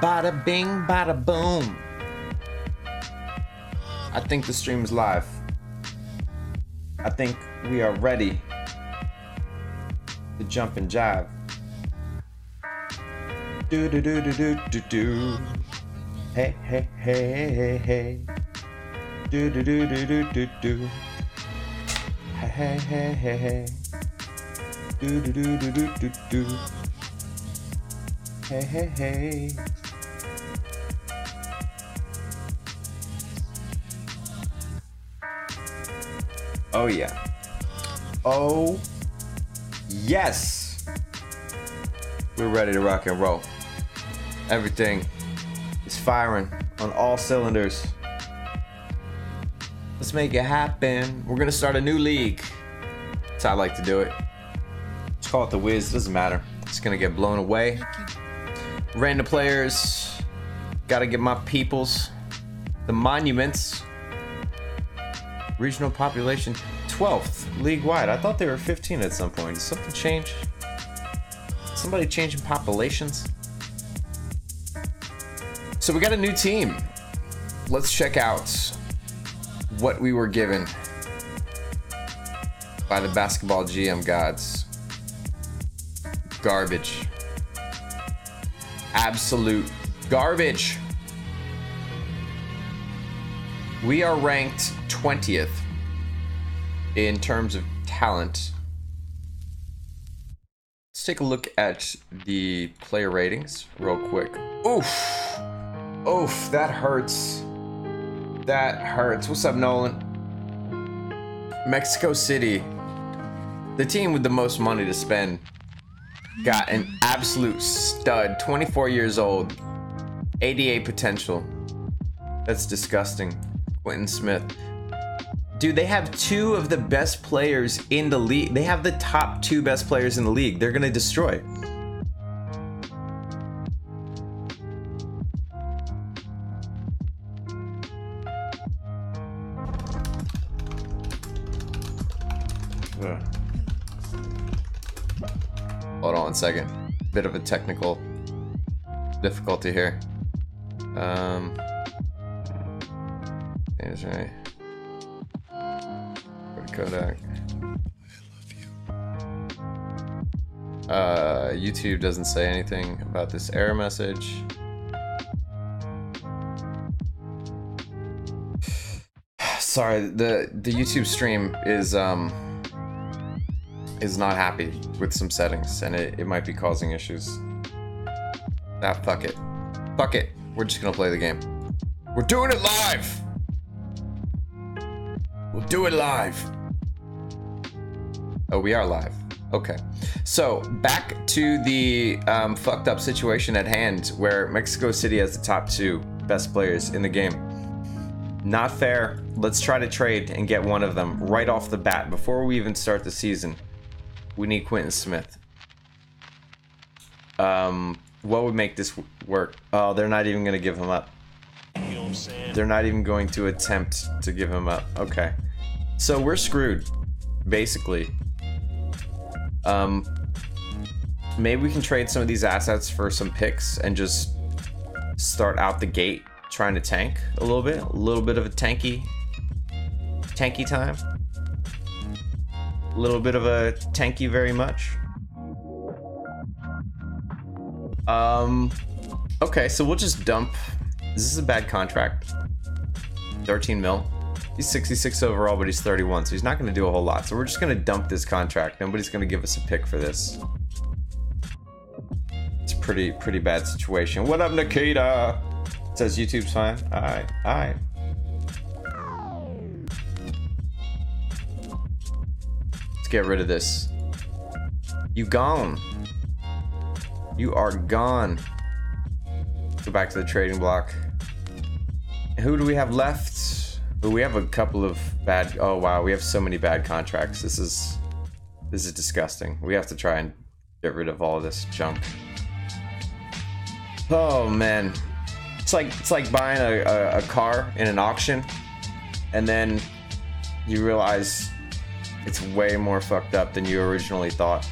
Bada bing, bada boom. I think the stream is live. I think we are ready to jump and jive. Do do do do do do do. Hey hey hey hey hey. Do do do do do do do. Hey hey hey hey hey. Do do do do do do do. Hey hey hey. Oh yeah. Oh yes. We're ready to rock and roll. Everything is firing on all cylinders. Let's make it happen. We're gonna start a new league. That's how I like to do it. Let's call it the Wiz, doesn't matter. It's gonna get blown away. Random players. Gotta get my peoples. The monuments. Regional population 12th league-wide. I thought they were 15 at some point. Did something change? Somebody changing populations? So we got a new team. Let's check out what we were given by the basketball GM gods. Garbage. Absolute garbage. We are ranked 20th in terms of talent. Let's take a look at the player ratings real quick. Oof. Oof, that hurts. That hurts. What's up, Nolan? Mexico City, the team with the most money to spend, got an absolute stud. 24 years old. 88 potential. That's disgusting. Quentin Smith. Dude, they have two of the best players in the league. They have the top two best players in the league. They're gonna destroy. Hold on 1 second. Bit of a technical difficulty here. Is right. Kodak. YouTube doesn't say anything about this error message. Sorry, the YouTube stream is not happy with some settings, and it might be causing issues. Fuck it. Fuck it. We're just gonna play the game. We're doing it live! We'll do it live. Oh, we are live. Okay. So, back to the fucked up situation at hand where Mexico City has the top two best players in the game. Not fair. Let's try to trade and get one of them right off the bat before we even start the season. We need Quentin Smith. What would make this work? Oh, they're not even going to give him up. They're not even going to attempt to give him up. Okay. So we're screwed, basically. Maybe we can trade some of these assets for some picks and just start out the gate trying to tank a little bit of a tanky time. A little bit of a tanky very much. Okay, so we'll just dump. This is a bad contract. 13 mil. He's 66 overall, but he's 31, so he's not going to do a whole lot. So we're just going to dump this contract. Nobody's going to give us a pick for this. It's a pretty bad situation. What up, Nikita? It says YouTube's fine. Alright, alright. Let's get rid of this. You gone. You are gone. Go back to the trading block. Who do we have left? We have a couple of bad. Oh wow, we have so many bad contracts. This is disgusting. We have to try and get rid of all of this junk. Oh man, it's like buying a car in an auction, and then you realize it's way more fucked up than you originally thought.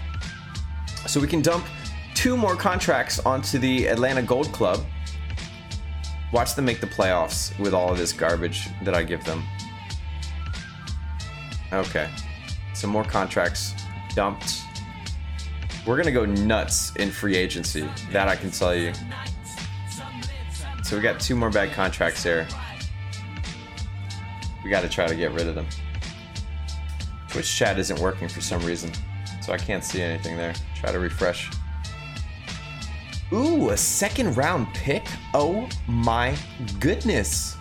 So we can dump 2 more contracts onto the Atlanta Gold Club, Watch them make the playoffs with all of this garbage that I give them. Okay. Some more contracts dumped. We're gonna go nuts in free agency. That I can tell you. So we got 2 more bad contracts here. We gotta try to get rid of them. Twitch chat isn't working for some reason, so I can't see anything there. Try to refresh. Ooh, a 2nd round pick? Oh my goodness.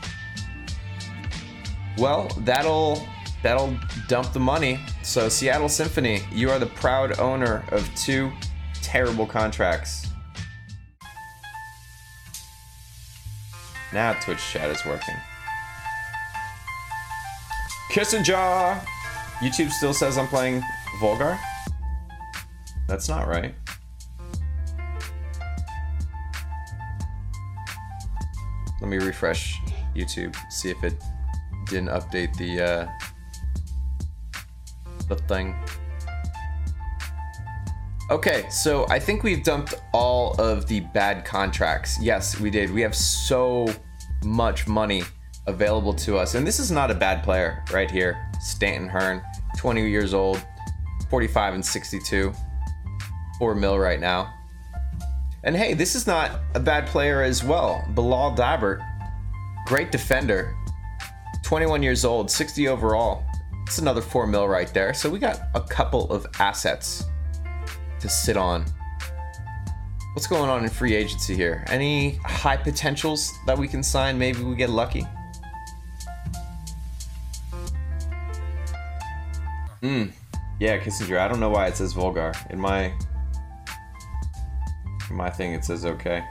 Well, that'll dump the money. So Seattle Symphony, you are the proud owner of 2 terrible contracts. Now Twitch chat is working. Kissinger! YouTube still says I'm playing Volgar? That's not right. Let me refresh YouTube, see if it didn't update the thing. Okay, so I think we've dumped all of the bad contracts. Yes, we did. We have so much money available to us. And this is not a bad player right here. Stanton Hearn, 20 years old, 45 and 62, 4 mil right now. And hey, this is not a bad player as well. Bilal Dabert, great defender, 21 years old, 60 overall. It's another 4 mil right there. So we got a couple of assets to sit on. What's going on in free agency here? Any high potentials that we can sign? Maybe we get lucky. Yeah, Kissinger. I don't know why it says Volgar. In my thing, it says okay.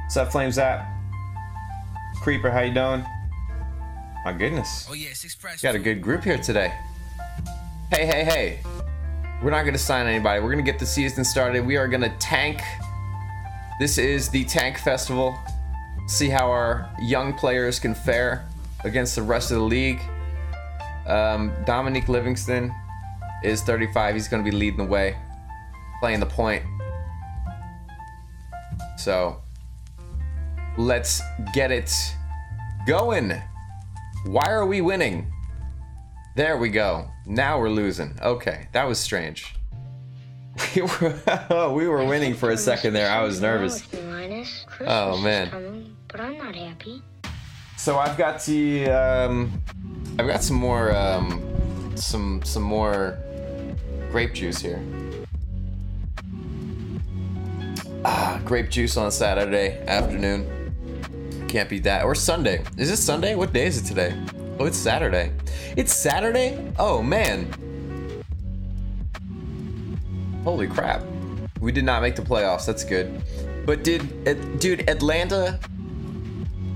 What's up, Flames App? Creeper, how you doing? My goodness. Oh yeah, got a good group here today. Hey. We're not gonna sign anybody. We're gonna get the season started. We are gonna tank. This is the Tank Festival. See how our young players can fare against the rest of the league. Dominique Livingston is 35. He's gonna be leading the way, playing the point. So let's get it going. Why are we winning? There we go. Now we're losing. Okay, that was strange. We were winning for a second there. I was nervous. Oh man. But I'm not happy. So I've got the I've got some more some more grape juice here. Grape juice on Saturday afternoon. Can't beat that. Or Sunday. Is it Sunday? What day is it today? Oh, it's Saturday. It's Saturday? Oh man. Holy crap. We did not make the playoffs. That's good. But dude, Atlanta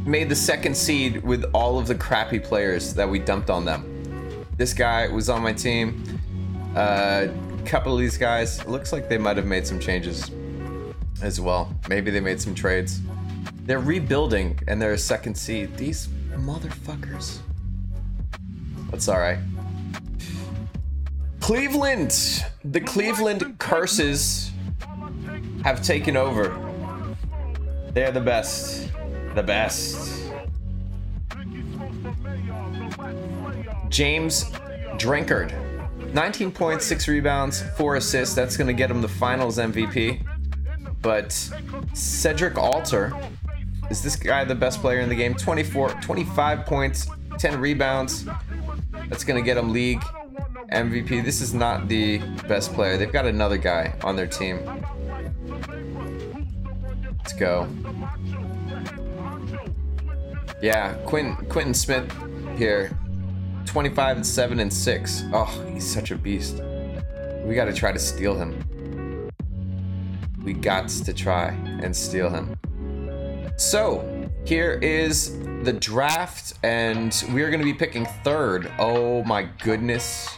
made the 2nd seed with all of the crappy players that we dumped on them. This guy was on my team. A couple of these guys, it looks like they might have made some changes as well. Maybe they made some trades. They're rebuilding and they're a 2nd seed. These motherfuckers. That's all right. Cleveland. The Cleveland curses have taken over. They're the best. The best. James Drinkard. 19 points, 6 rebounds, 4 assists. That's going to get him the finals MVP. But Cedric Alter, is this guy the best player in the game? 25 points, 10 rebounds. That's going to get him league MVP. This is not the best player. They've got another guy on their team. Let's go. Yeah, Quentin Smith here. 25 and 7 and 6. Oh, he's such a beast. We got to try to steal him. We got to try and steal him. So, here is the draft, and we are going to be picking 3rd. Oh my goodness.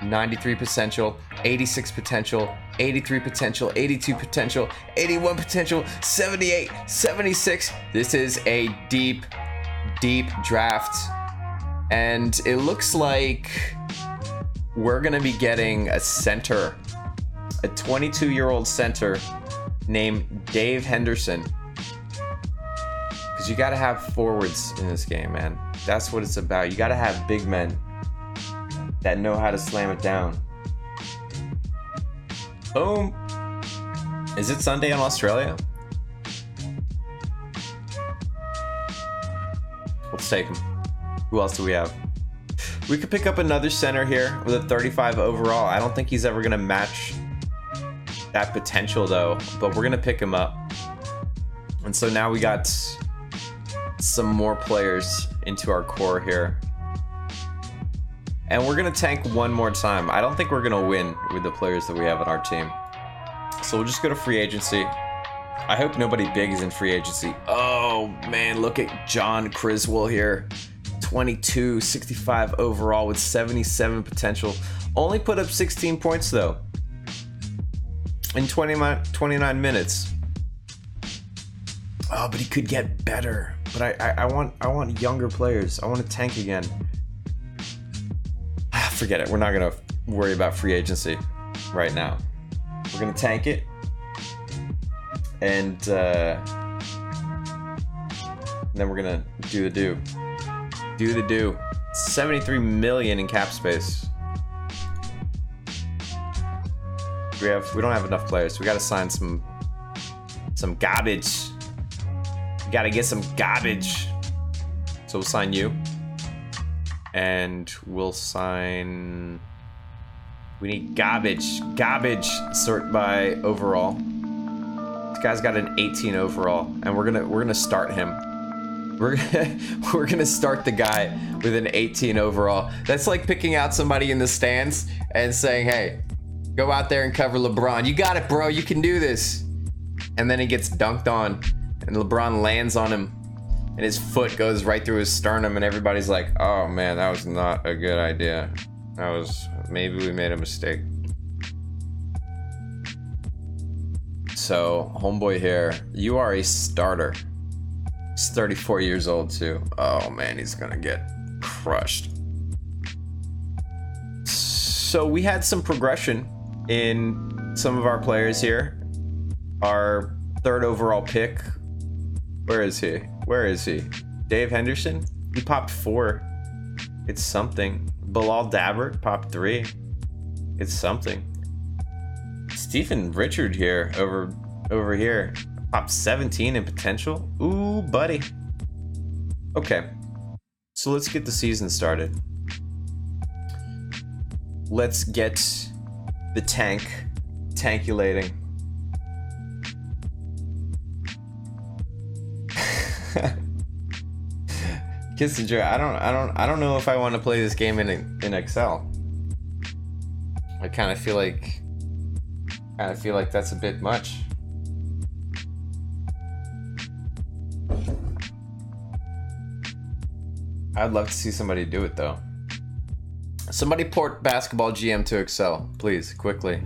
93 potential, 86 potential, 83 potential, 82 potential, 81 potential, 78, 76. This is a deep draft. And it looks like we're going to be getting a center, a 22-year-old center named Dave Henderson. Because you got to have forwards in this game, man. That's what it's about. You got to have big men that know how to slam it down. Boom. Is it Sunday in Australia? Let's take him. Who else do we have? We could pick up another center here with a 35 overall. I don't think he's ever going to match that potential, though. But we're going to pick him up. And so now we got some more players into our core here. And we're going to tank one more time. I don't think we're going to win with the players that we have on our team. So we'll just go to free agency. I hope nobody big is in free agency. Oh, man, look at John Criswell here. 22, 65 overall with 77 potential. Only put up 16 points, though, in 29 minutes. Oh, but he could get better. But I want younger players. I want to tank again. Forget it. We're not going to worry about free agency right now. We're going to tank it. And then we're going to do the do. Do the do. 73 million in cap space. We don't have enough players. We got to sign some garbage. We got to get some garbage. So we'll sign you. And we'll sign... We need garbage. Garbage. Sort by overall. This guy's got an 18 overall, and we're gonna start him. We're gonna start the guy with an 18 overall. That's like picking out somebody in the stands and saying, "Hey, go out there and cover LeBron. You got it, bro. You can do this." And then he gets dunked on, and LeBron lands on him, and his foot goes right through his sternum, and everybody's like, "Oh man, that was not a good idea. Maybe we made a mistake." So, homeboy here, you are a starter. He's 34 years old too. Oh man, he's gonna get crushed. So we had some progression in some of our players here. Our 3rd overall pick. Where is he? Where is he? Dave Henderson? He popped 4. It's something. Bilal Dabbert popped 3. It's something. Stephen Richard here over here. Popped 17 in potential. Ooh, buddy. Okay. So let's get the season started. Let's get the tankulating. Kissinger, I don't know if I want to play this game in Excel. I kind of feel like that's a bit much. I'd love to see somebody do it though. Somebody port Basketball GM to Excel, please, quickly.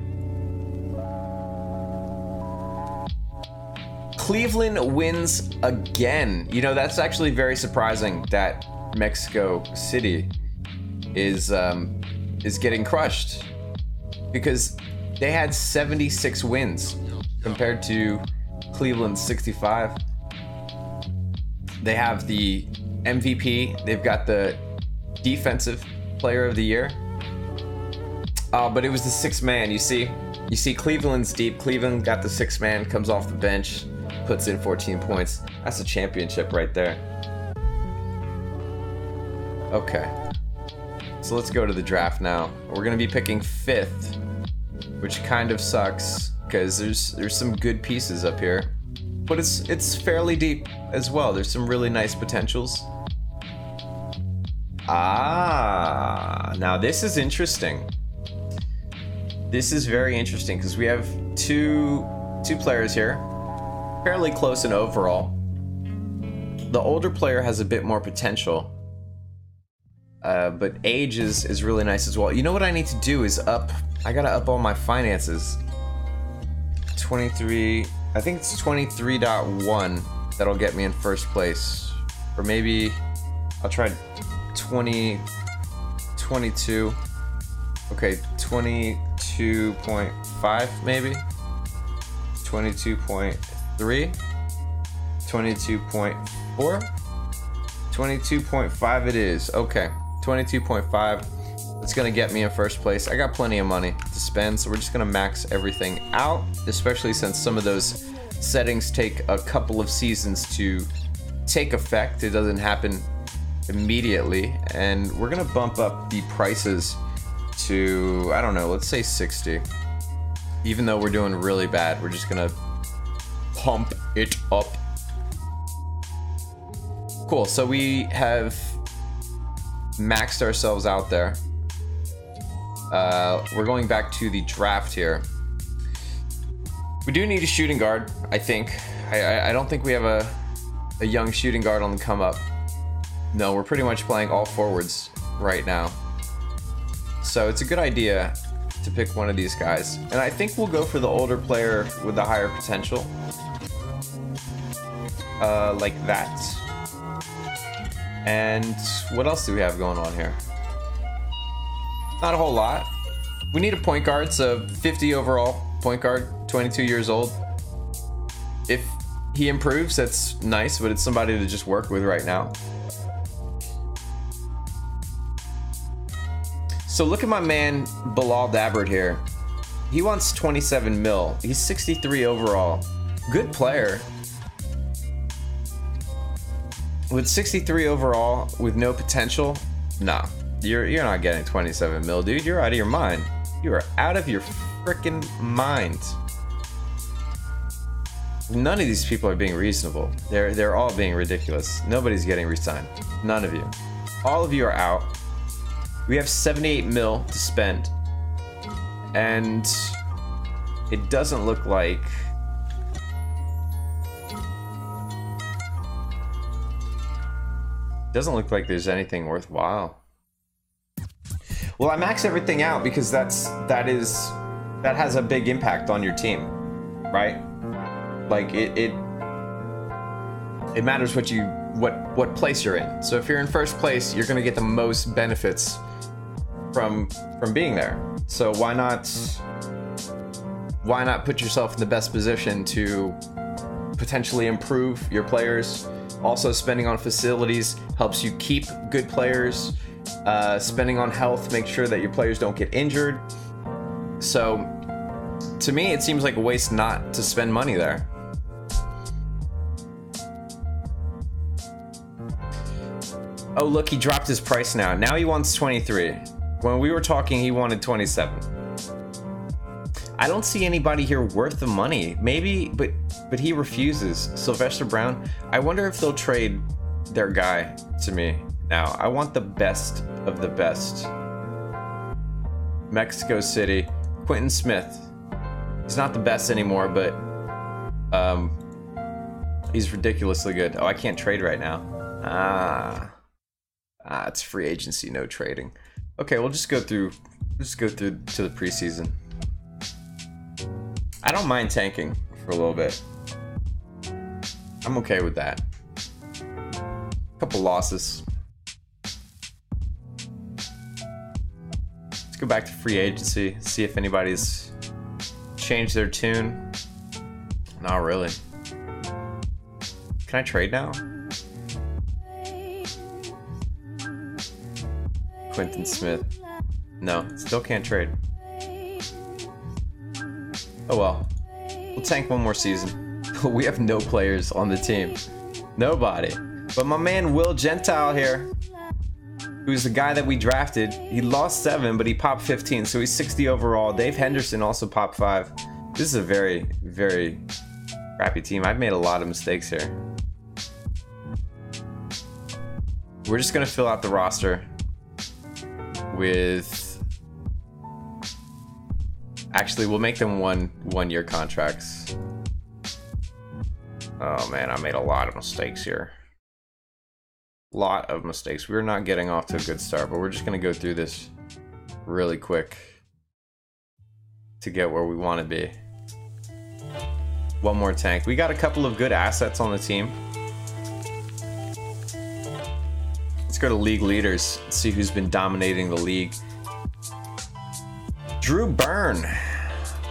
Cleveland wins again. You know, that's actually very surprising that Mexico City is getting crushed, because they had 76 wins compared to Cleveland's 65. They have the MVP. They've got the defensive player of the year. But it was the 6th man. You see Cleveland's deep. Cleveland got the 6th man, comes off the bench, puts in 14 points. That's a championship right there. Okay. So let's go to the draft now. We're gonna be picking 5th, which kind of sucks because there's some good pieces up here, but it's fairly deep as well. There's some really nice potentials. Now this is interesting. This is very interesting because we have two players here, fairly close in overall. The older player has a bit more potential, but age is really nice as well. You know what I need to do is I gotta up all my finances. 23, I think it's 23.1 that'll get me in first place, or maybe I'll try 22. Okay, 22.5 maybe. 22.3, 22.4, 22.5 it is. Okay, 22.5. It's gonna get me in first place. I got plenty of money to spend, so we're just gonna max everything out, especially since some of those settings take a couple of seasons to take effect. It doesn't happen immediately, and we're gonna bump up the prices to, I don't know, let's say 60. Even though we're doing really bad, we're just gonna pump it up. Cool, so we have maxed ourselves out there. We're going back to the draft here. We do need a shooting guard, I think. I don't think we have a young shooting guard on the come up. No, we're pretty much playing all forwards right now. So it's a good idea to pick one of these guys. And I think we'll go for the older player with the higher potential. Like that. And what else do we have going on here? Not a whole lot. We need a point guard, so 50 overall point guard, 22 years old. If he improves, that's nice, but it's somebody to just work with right now. So look at my man Bilal Dabbert here. He wants 27 mil. He's 63 overall. Good player. With 63 overall, with no potential, nah. You're not getting 27 mil, dude. You're out of your mind. You are out of your freaking mind. None of these people are being reasonable. They're all being ridiculous. Nobody's getting re-signed. None of you. All of you are out. We have 78 mil to spend. And it doesn't look like there's anything worthwhile. Well, I max everything out because that has a big impact on your team, right? Like it matters what place you're in. So if you're in first place, you're gonna get the most benefits from being there. So why not put yourself in the best position to potentially improve your players? Also, spending on facilities helps you keep good players. Spending on health, make sure that your players don't get injured. So, to me, it seems like a waste not to spend money there. Oh, look, he dropped his price now. Now he wants 23. When we were talking, he wanted 27. I don't see anybody here worth the money. Maybe, but he refuses. Sylvester Brown. I wonder if they'll trade their guy to me now. I want the best of the best. Mexico City. Quentin Smith. He's not the best anymore, but he's ridiculously good. Oh, I can't trade right now. It's free agency, no trading. Okay, we'll just go through to the preseason. I don't mind tanking for a little bit. I'm okay with that. Couple losses. Let's go back to free agency, see if anybody's changed their tune. Not really. Can I trade now? Quentin Smith. No, still can't trade. Oh well. We'll tank one more season. We have no players on the team. Nobody. But my man Will Gentile here, who's the guy that we drafted, he lost 7, but he popped 15, so he's 60 overall. Dave Henderson also popped 5. This is a very, very crappy team. I've made a lot of mistakes here. We're just gonna fill out the roster with... Actually, we'll make them one-year contracts. Oh man, I made a lot of mistakes here. Lot of mistakes. We're not getting off to a good start, but we're just gonna go through this really quick to get where we want to be. One more tank. We got a couple of good assets on the team. Let's go to league leaders. Let's see who's been dominating the league. Drew Byrne,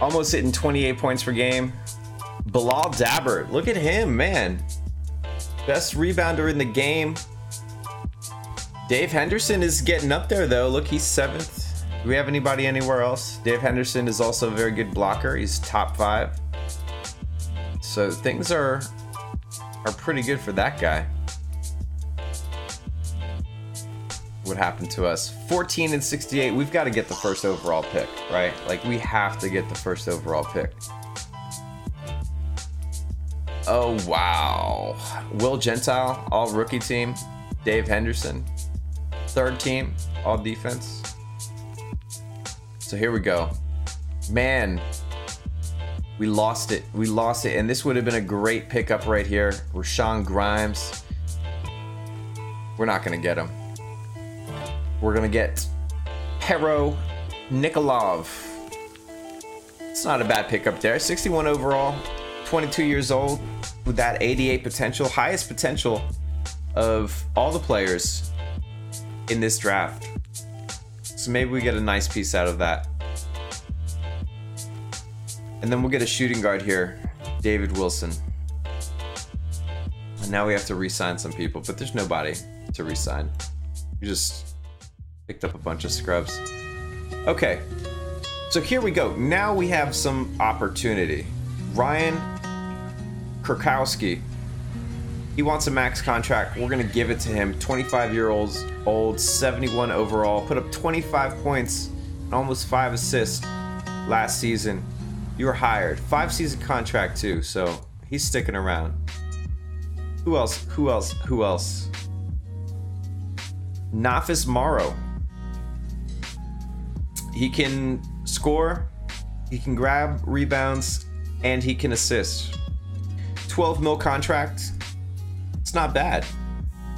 almost hitting 28 points per game. Bilal Dabbert, look at him, man. Best rebounder in the game. Dave Henderson is getting up there though. Look, he's 7th. Do we have anybody anywhere else? Dave Henderson is also a very good blocker. He's top 5. So things are pretty good for that guy. What happened to us? 14 and 68. We've got to get the first overall pick, right? Like, we have to get the first overall pick. Oh, wow. Will Gentile, all rookie team. Dave Henderson, 3rd team, all defense. So here we go. Man, we lost it. We lost it. And this would have been a great pickup right here. Rashawn Grimes. We're not going to get him. We're going to get Pero Nikolov. It's not a bad pickup there. 61 overall, 22 years old with that 88 potential. Highest potential of all the players in this draft. So maybe we get a nice piece out of that. And then we'll get a shooting guard here, David Wilson. And now we have to re-sign some people, but there's nobody to re-sign. We just picked up a bunch of scrubs. Okay, so here we go. Now we have some opportunity. Ryan Kurkowski. He wants a max contract. We're gonna give it to him. 25-year-old, 71 overall. Put up 25 points and almost 5 assists last season. You were hired. 5-season contract too, so he's sticking around. Who else? Who else? Who else? Nafis Morrow. He can score, he can grab rebounds, and he can assist. 12 mil contract. It's not bad.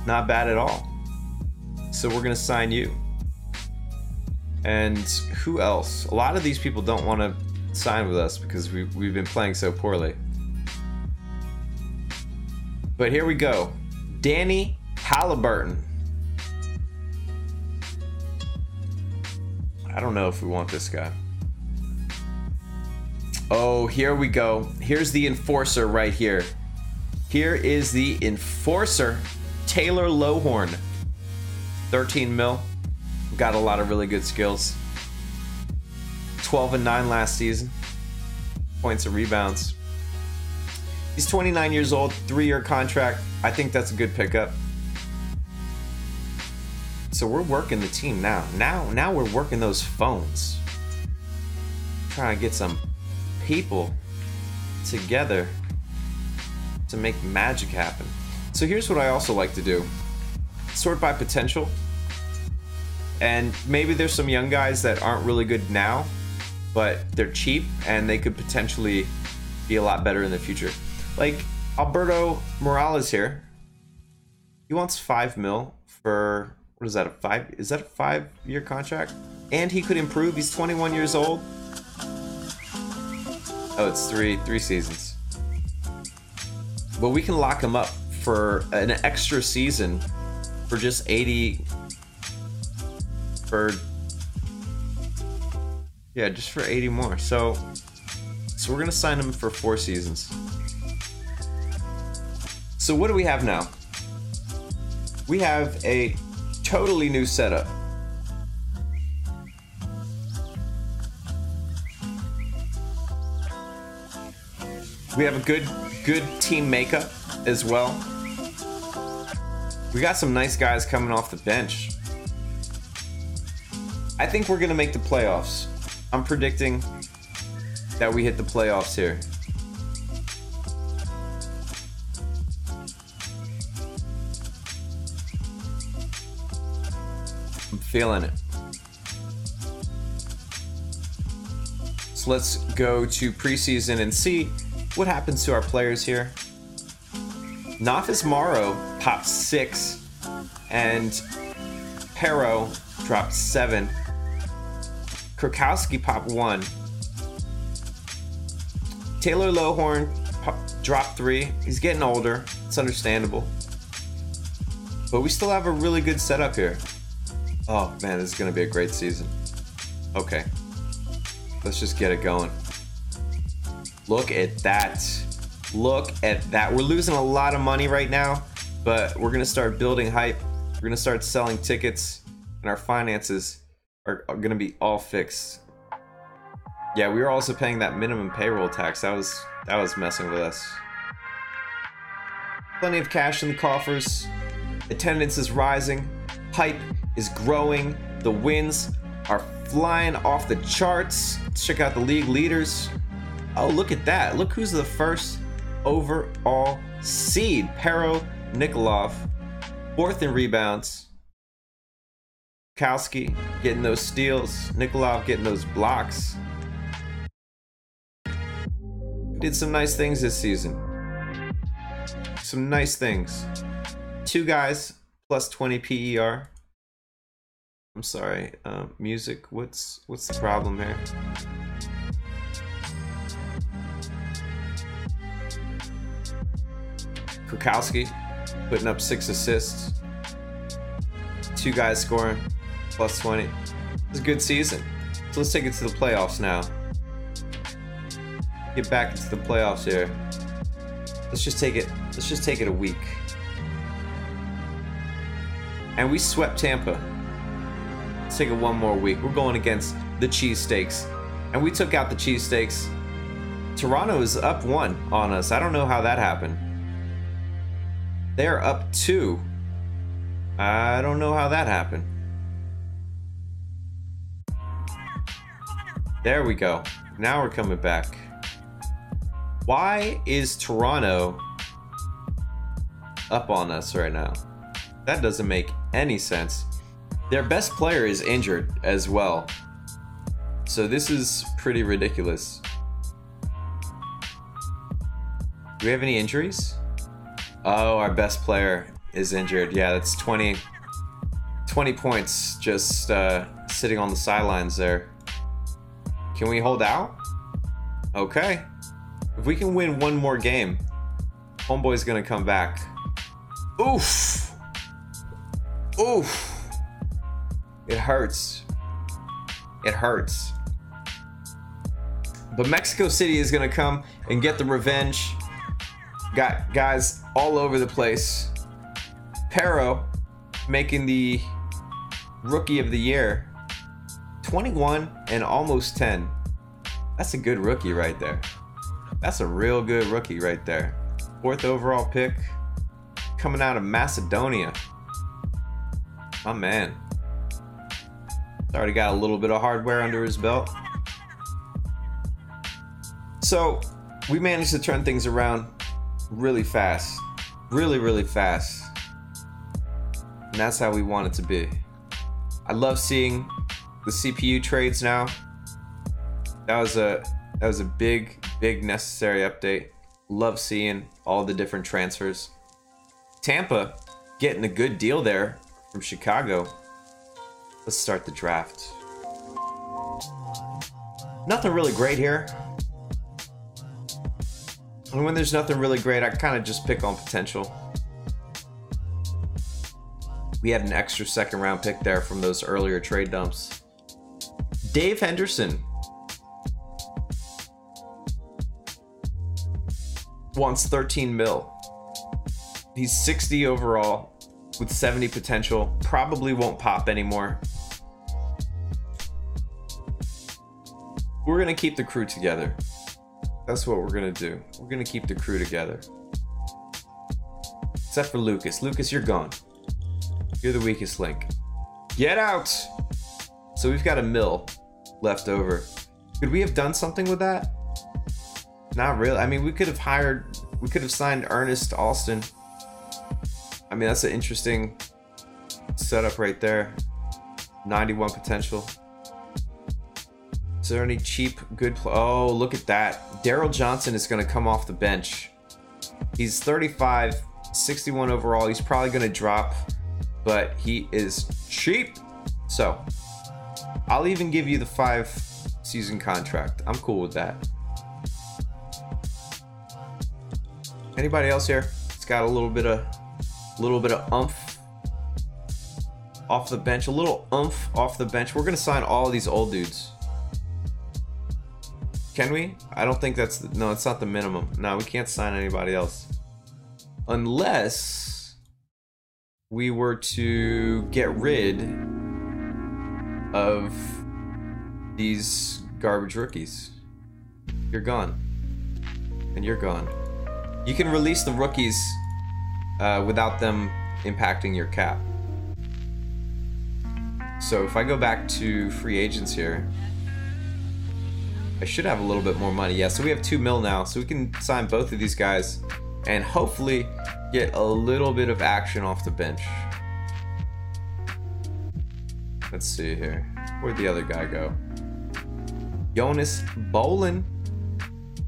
Not bad at all. So we're gonna sign you. And who else? A lot of these people don't want to sign with us because we've been playing so poorly. But here we go. Danny Halliburton. I don't know if we want this guy. Oh, here we go. Here's the enforcer right here. Here is the enforcer, Taylor Lohorn. 13 mil. Got a lot of really good skills. 12 and 9 last season. Points and rebounds. He's 29 years old, 3-year contract. I think that's a good pickup. So we're working the team now. Now we're working those phones. Trying to get some people together to make magic happen. So here's what I also like to do. Sort by potential. And maybe there's some young guys that aren't really good now, but they're cheap and they could potentially be a lot better in the future. Like Alberto Morales here. He wants 5 mil for, what is that, is that a 5-year contract? And he could improve. He's 21 years old. Oh, it's three seasons. But we can lock him up for an extra season for just 80 for, yeah, just for 80 more. So we're gonna sign him for 4 seasons. So what do we have now? We have a totally new setup. We have a good team makeup as well. We got some nice guys coming off the bench. I think we're gonna make the playoffs. I'm predicting that we hit the playoffs here. I'm feeling it. So let's go to preseason and see what happens to our players here. Nafis Morrow popped 6 and Pero dropped 7. Kurkowski popped 1. Taylor Lohorn dropped 3. He's getting older. It's understandable. But we still have a really good setup here. Oh man, this is gonna be a great season. Okay. Let's just get it going. Look at that. Look at that. We're losing a lot of money right now, but we're gonna start building hype. We're gonna start selling tickets, and our finances are gonna be all fixed. Yeah, we were also paying that minimum payroll tax. That was messing with us. Plenty of cash in the coffers. Attendance is rising. Hype is growing. The wins are flying off the charts. Let's check out the league leaders. Oh, look at that. Look who's the first overall seed. Pero Nikolov, 4th in rebounds. Kowski getting those steals. Nikolov getting those blocks. Did some nice things this season. Some nice things. 2 guys plus 20 PER. I'm sorry, music. What's the problem here? Kukowski putting up 6 assists. 2 guys scoring plus 20. It's a good season. So let's take it to the playoffs now. Get back into the playoffs here. Let's just take it a week. And we swept Tampa. Let's take it one more week. We're going against the Cheesesteaks. And we took out the Cheesesteaks. Toronto is up 1 on us. I don't know how that happened. They're up 2. I don't know how that happened. There we go. Now we're coming back. Why is Toronto up on us right now? That doesn't make any sense. Their best player is injured as well. So this is pretty ridiculous. Do we have any injuries? Oh, our best player is injured. Yeah, that's 20 points just sitting on the sidelines there. Can we hold out? Okay. If we can win one more game, homeboy's gonna come back. Oof. Oof. It hurts. It hurts. But Mexico City is gonna come and get the revenge. Got guys all over the place. Pero making the rookie of the year. 21 and almost 10. That's a good rookie right there. That's a real good rookie right there. 4th overall pick. Coming out of Macedonia. My man. Already got a little bit of hardware under his belt. So we managed to turn things around really fast. Really, really fast. And that's how we want it to be. I love seeing the CPU trades now. That was a big necessary update. Love seeing all the different transfers. Tampa getting a good deal there from Chicago. Let's start the draft. Nothing really great here. And when there's nothing really great, I kind of just pick on potential. We had an extra 2nd round pick there from those earlier trade dumps. Dave Henderson wants 13 mil. He's 60 overall with 70 potential. Probably won't pop anymore. We're gonna keep the crew together. That's what we're gonna do. We're gonna keep the crew together. Except for Lucas. Lucas, you're gone. You're the weakest link. Get out! So we've got a mil left over. Could we have done something with that? Not really. I mean, we could have signed Ernest Alston. I mean, that's an interesting setup right there. 91 potential. Is there any cheap, good oh, look at that. Daryl Johnson is going to come off the bench. He's 35, 61 overall. He's probably going to drop, but he is cheap. So, I'll even give you the 5-season contract. I'm cool with that. Anybody else here? It's got a little bit of oomph off the bench. A little oomph off the bench. We're going to sign all of these old dudes. Can we? I don't think that's the, no, it's not the minimum. No, we can't sign anybody else. Unless we were to get rid of these garbage rookies. You're gone. And you're gone. You can release the rookies without them impacting your cap. So if I go back to free agents here, I should have a little bit more money. Yeah, so we have 2 mil now, so we can sign both of these guys and hopefully get a little bit of action off the bench. Let's see here. Where'd the other guy go? Jonas Bolin.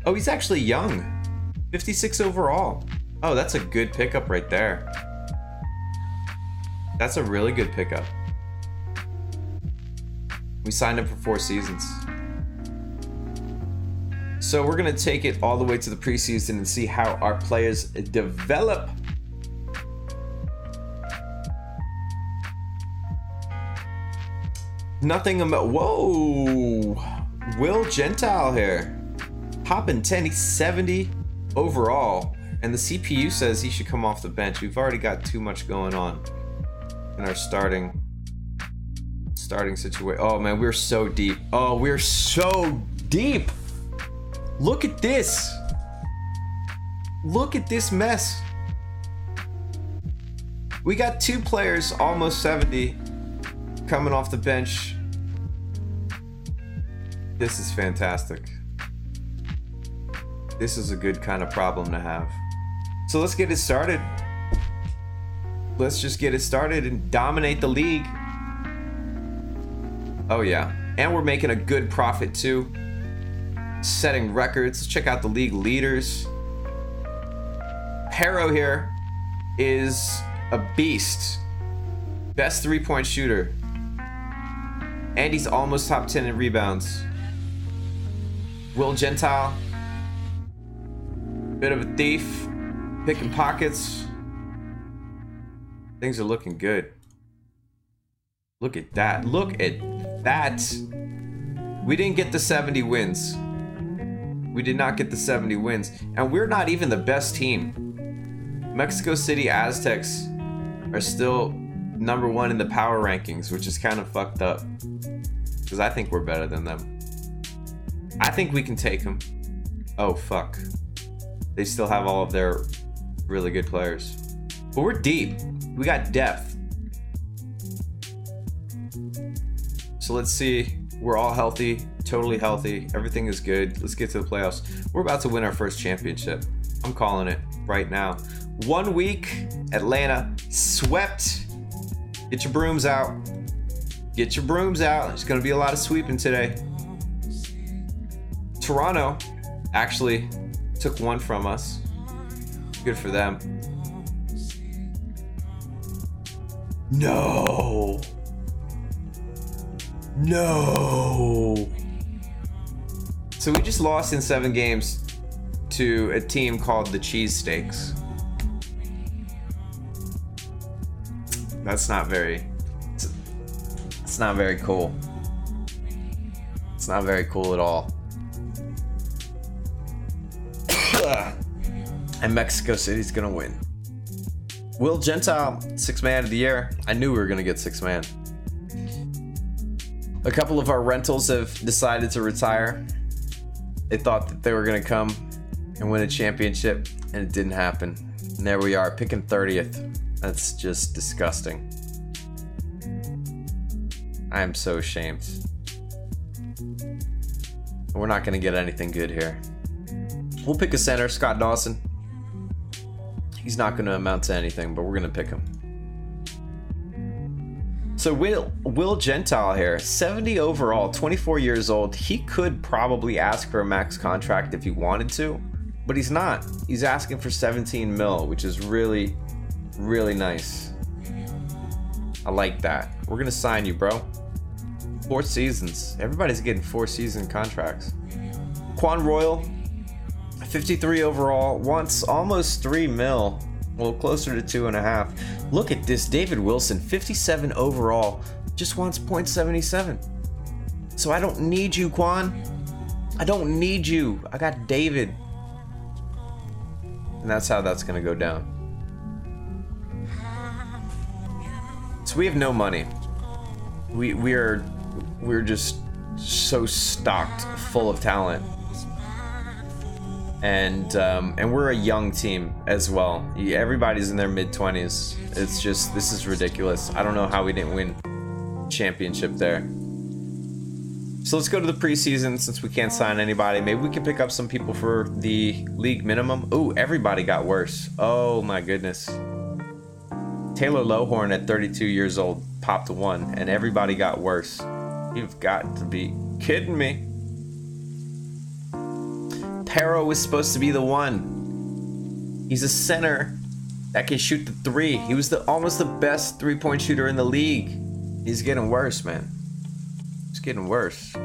Oh, he's actually young. 56 overall. Oh, that's a good pickup right there. That's a really good pickup. We signed him for 4 seasons. So we're gonna take it all the way to the preseason and see how our players develop. Nothing about, whoa! Will Gentile here. Popping 10, he's 70 overall. And the CPU says he should come off the bench. We've already got too much going on in our starting situation. Oh man, we're so deep. Oh, we're so deep. Look at this. Look at this mess. We got 2 players almost 70 coming off the bench. This is fantastic. This is a good kind of problem to have. So let's get it started. Let's just get it started and dominate the league. Oh yeah, and we're making a good profit too. Setting records. Let's check out the league leaders. Harrow here is a beast. Best 3-point shooter. And he's almost top 10 in rebounds. Will Gentile, bit of a thief, picking pockets. Things are looking good. Look at that. Look at that. We didn't get the 70 wins. We did not get the 70 wins. And we're not even the best team. Mexico City Aztecs are still #1 in the power rankings, which is kind of fucked up. Because I think we're better than them. I think we can take them. Oh, fuck. They still have all of their really good players. But we're deep. We got depth. So let's see. We're all healthy, totally healthy. Everything is good. Let's get to the playoffs. We're about to win our first championship. I'm calling it right now. 1 week, Atlanta swept. Get your brooms out. Get your brooms out. There's gonna be a lot of sweeping today. Toronto actually took 1 from us. Good for them. No. No. So we just lost in 7 games to a team called the Cheesesteaks. That's not very, it's not very cool. It's not very cool at all. And Mexico City's gonna win. Will Gentile, 6th man of the year. I knew we were gonna get 6th man. A couple of our rentals have decided to retire. They thought that they were gonna come and win a championship, and it didn't happen. And there we are, picking 30th. That's just disgusting. I am so ashamed. We're not gonna get anything good here. We'll pick a center, Scott Dawson. He's not gonna amount to anything, but we're gonna pick him. So Will Gentile here, 70 overall, 24 years old. He could probably ask for a max contract if he wanted to, but he's not. He's asking for 17 mil, which is really, really nice. I like that. We're gonna sign you, bro. 4 seasons. Everybody's getting 4-season contracts. Quan Royal, 53 overall, wants almost 3 mil. Well, closer to 2.5. Look at this, David Wilson, 57 overall, just wants .77. So I don't need you, Quan. I don't need you. I got David. And that's how that's gonna go down. So we have no money. We're just so stocked full of talent. And we're a young team as well. Everybody's in their mid-20s. It's just, this is ridiculous. I don't know how we didn't win championship there. So let's go to the preseason since we can't sign anybody. Maybe we can pick up some people for the league minimum. Ooh, everybody got worse. Oh my goodness. Taylor Lowhorn at 32 years old popped one, and everybody got worse. You've got to be kidding me. Pero was supposed to be the one. He's a center that can shoot the three. He was almost the best three-point shooter in the league. He's getting worse, man. It's getting worse.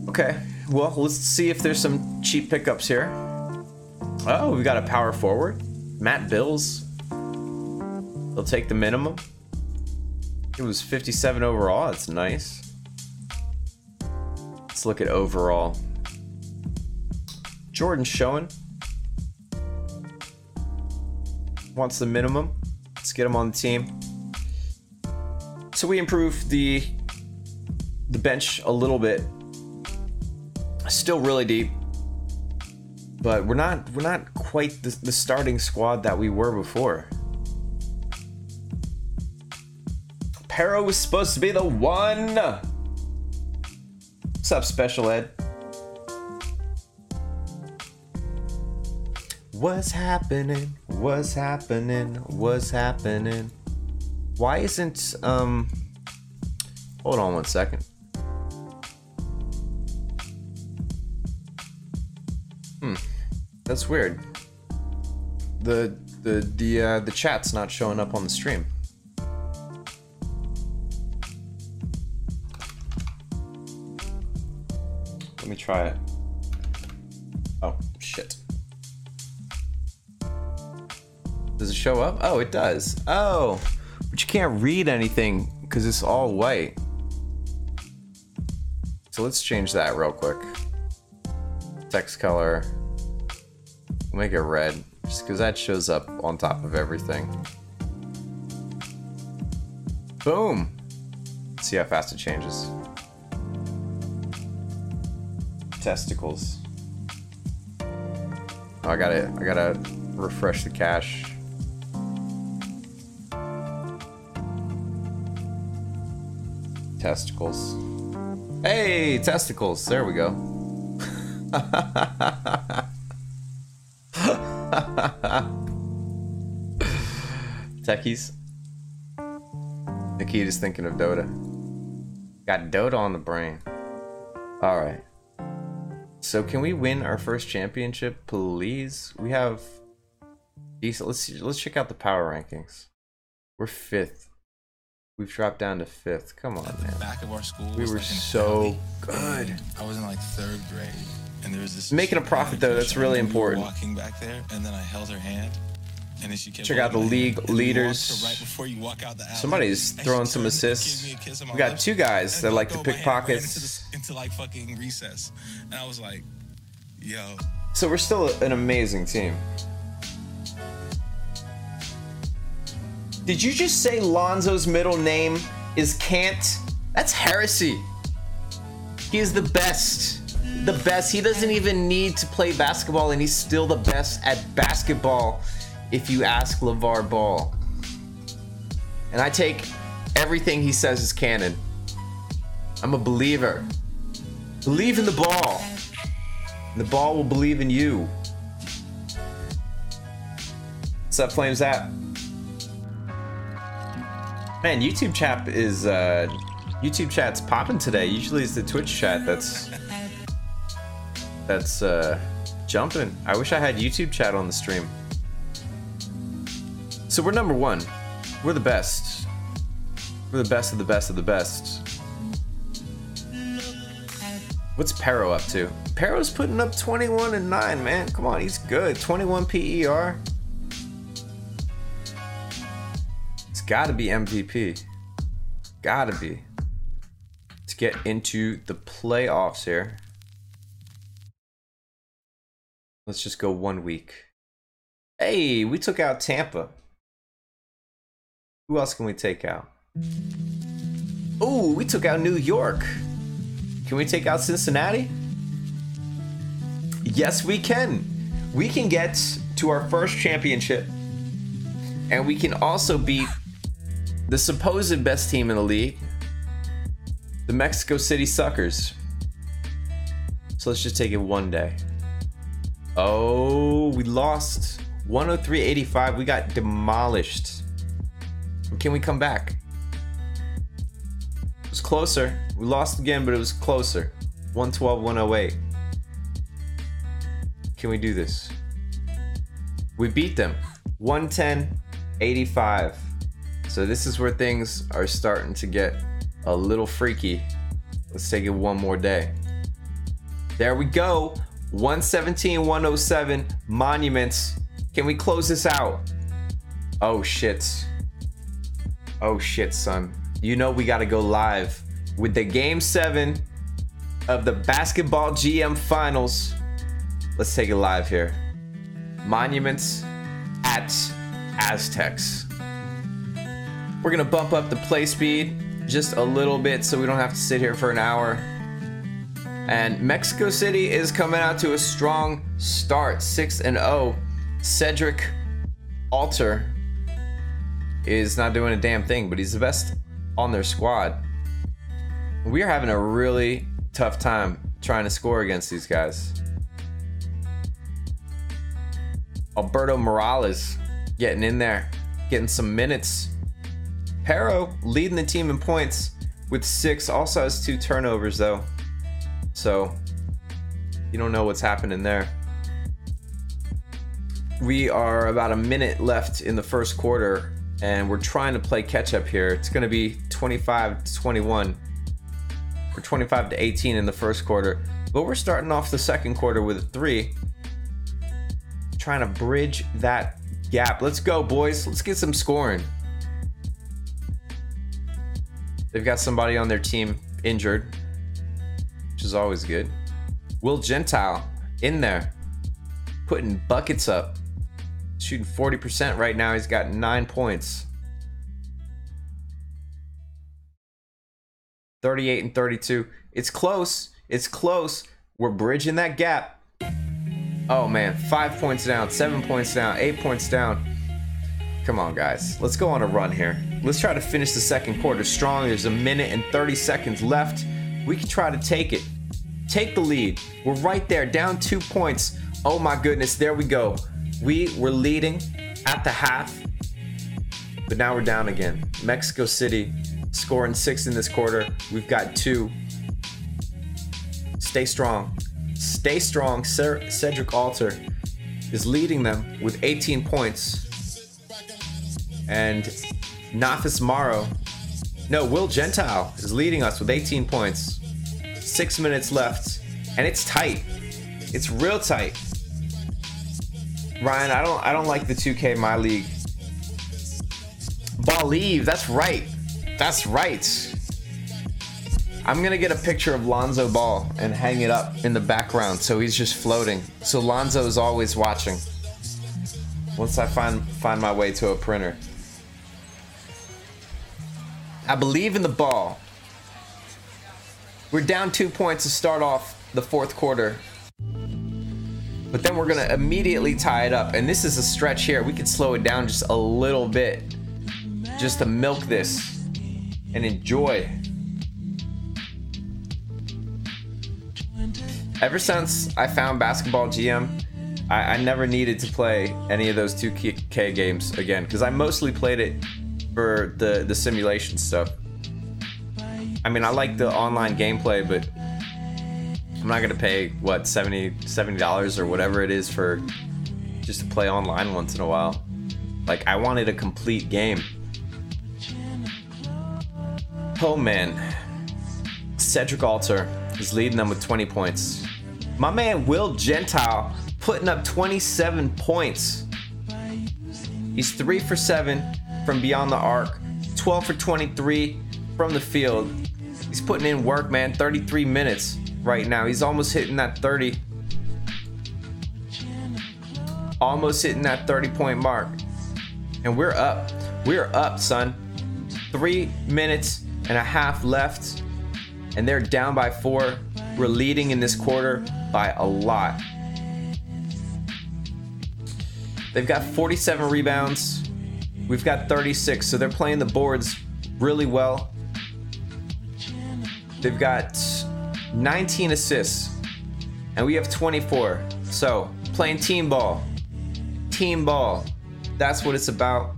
Okay, well, let's see if there's some cheap pickups here. Oh, we got a power forward. Matt Bills. He'll take the minimum. It was 57 overall. That's nice. Let's look at overall. Jordan Schoen wants the minimum. Let's get him on the team. So we improved the bench a little bit. Still really deep, but we're not quite the starting squad that we were before. Pero was supposed to be the one. What's up, Special Ed? What's happening? What's happening? What's happening? Why isn't hold on one second. That's weird. The chat's not showing up on the stream. Let me try it. Oh shit. Does it show up? Oh, it does. Oh, but you can't read anything because it's all white. So let's change that real quick. Text color. We'll make it red, just because that shows up on top of everything. Boom! Let's see how fast it changes. Testicles. Oh, I gotta refresh the cache. Testicles. Hey, testicles! There we go. Techies. Nikita's thinking of Dota. Got Dota on the brain. Alright. So can we win our first championship, please? We have decent. Let's check out the power rankings. We're 5th. We've dropped down to 5th. Come on, man. Back of our school We were so good. I was in like 3rd grade. And there was this making a profit though, that's really important. Walking back there, and then I held her hand, and then she kept check out the league leaders. Right before you walk out the alley, somebody's throwing some assists. We got 2 guys that like to pick pockets. Into like fucking recess, and I was like, yo. So we're still an amazing team. Did you just say Lonzo's middle name is Can't? That's heresy. He is the best. The best. He doesn't even need to play basketball, and he's still the best at basketball if you ask LeVar Ball. And I take everything he says as canon. I'm a believer. Believe in the ball. And the ball will believe in you. What's up, Flames app? Man, YouTube chat's popping today. Usually it's the Twitch chat that's jumping. I wish I had YouTube chat on the stream. So we're number 1. We're the best. We're the best of the best of the best. What's Pero up to? Pero's putting up 21 and 9, man. Come on, he's good. 21 PER. It's gotta be MVP. Gotta be. Let's get into the playoffs here. Let's just go 1 week. Hey, we took out Tampa. Who else can we take out? Oh, we took out New York. Can we take out Cincinnati? Yes, we can. We can get to our first championship. And we can also beat the supposed best team in the league, the Mexico City Suckers. So let's just take it one day. Oh, we lost 103-85. We got demolished. Can we come back? It was closer. We lost again, but it was closer. 112-108. Can we do this? We beat them 110-85. So this is where things are starting to get a little freaky. Let's take it one more day. There we go. 117-107 Monuments. Can we close this out? Oh shit. Oh shit, son. You know we gotta go live with the Game 7 of the Basketball GM Finals. Let's take it live here. Monuments at Aztecs. We're gonna bump up the play speed just a little bit so we don't have to sit here for an hour. And Mexico City is coming out to a strong start, 6-0. Cedric Alter is not doing a damn thing, but he's the best on their squad. We are having a really tough time trying to score against these guys. Alberto Morales getting in there, getting some minutes. Pero leading the team in points with 6, also has 2 turnovers though. So you don't know what's happening there. We are about a minute left in the first quarter and we're trying to play catch up here. It's going to be 25-21 or 25-18 in the first quarter, but we're starting off the second quarter with a 3, trying to bridge that gap. Let's go, boys. Let's get some scoring. They've got somebody on their team injured, which is always good. Will Gentile in there, putting buckets up, shooting 40% right now. He's got 9 points. 38-32. It's close. It's close. We're bridging that gap. Oh man, 5 points down, 7 points down, 8 points down. Come on, guys. Let's go on a run here. Let's try to finish the second quarter strong. There's a minute and 30 seconds left. We can try to take it. Take the lead. We're right there, down 2 points. Oh my goodness, there we go. We were leading at the half, but now we're down again. Mexico City scoring 6 in this quarter. We've got 2. Stay strong. Stay strong. Cedric Alter is leading them with 18 points. And Nafis Morrow, no, Will Gentile is leading us with 18 points. 6 minutes left, and it's tight. It's real tight. Ryan, I don't like the 2K My League. Believe, that's right. That's right. I'm gonna get a picture of Lonzo Ball and hang it up in the background so he's just floating. So Lonzo is always watching. Once I find my way to a printer. I believe in the ball. We're down 2 points to start off the fourth quarter. But then we're gonna immediately tie it up. And this is a stretch here. We could slow it down just a little bit. Just to milk this and enjoy. Ever since I found Basketball GM, I never needed to play any of those 2K games again, because I mostly played it for the simulation stuff. I mean, I like the online gameplay, but I'm not gonna pay what $70 or whatever it is for just to play online once in a while. Like, I wanted a complete game. Oh man, Cedric Alter is leading them with 20 points. My man Will Gentile putting up 27 points. He's 3 for 7 from beyond the arc, 12 for 23 from the field. He's putting in work, man. 33 minutes right now. He's almost hitting that 30. Almost hitting that 30-point mark. And we're up. We're up, son. 3 minutes and a half left. And they're down by 4. We're leading in this quarter by a lot. They've got 47 rebounds. We've got 36. So they're playing the boards really well. They've got 19 assists. And we have 24. So playing team ball. Team ball. That's what it's about.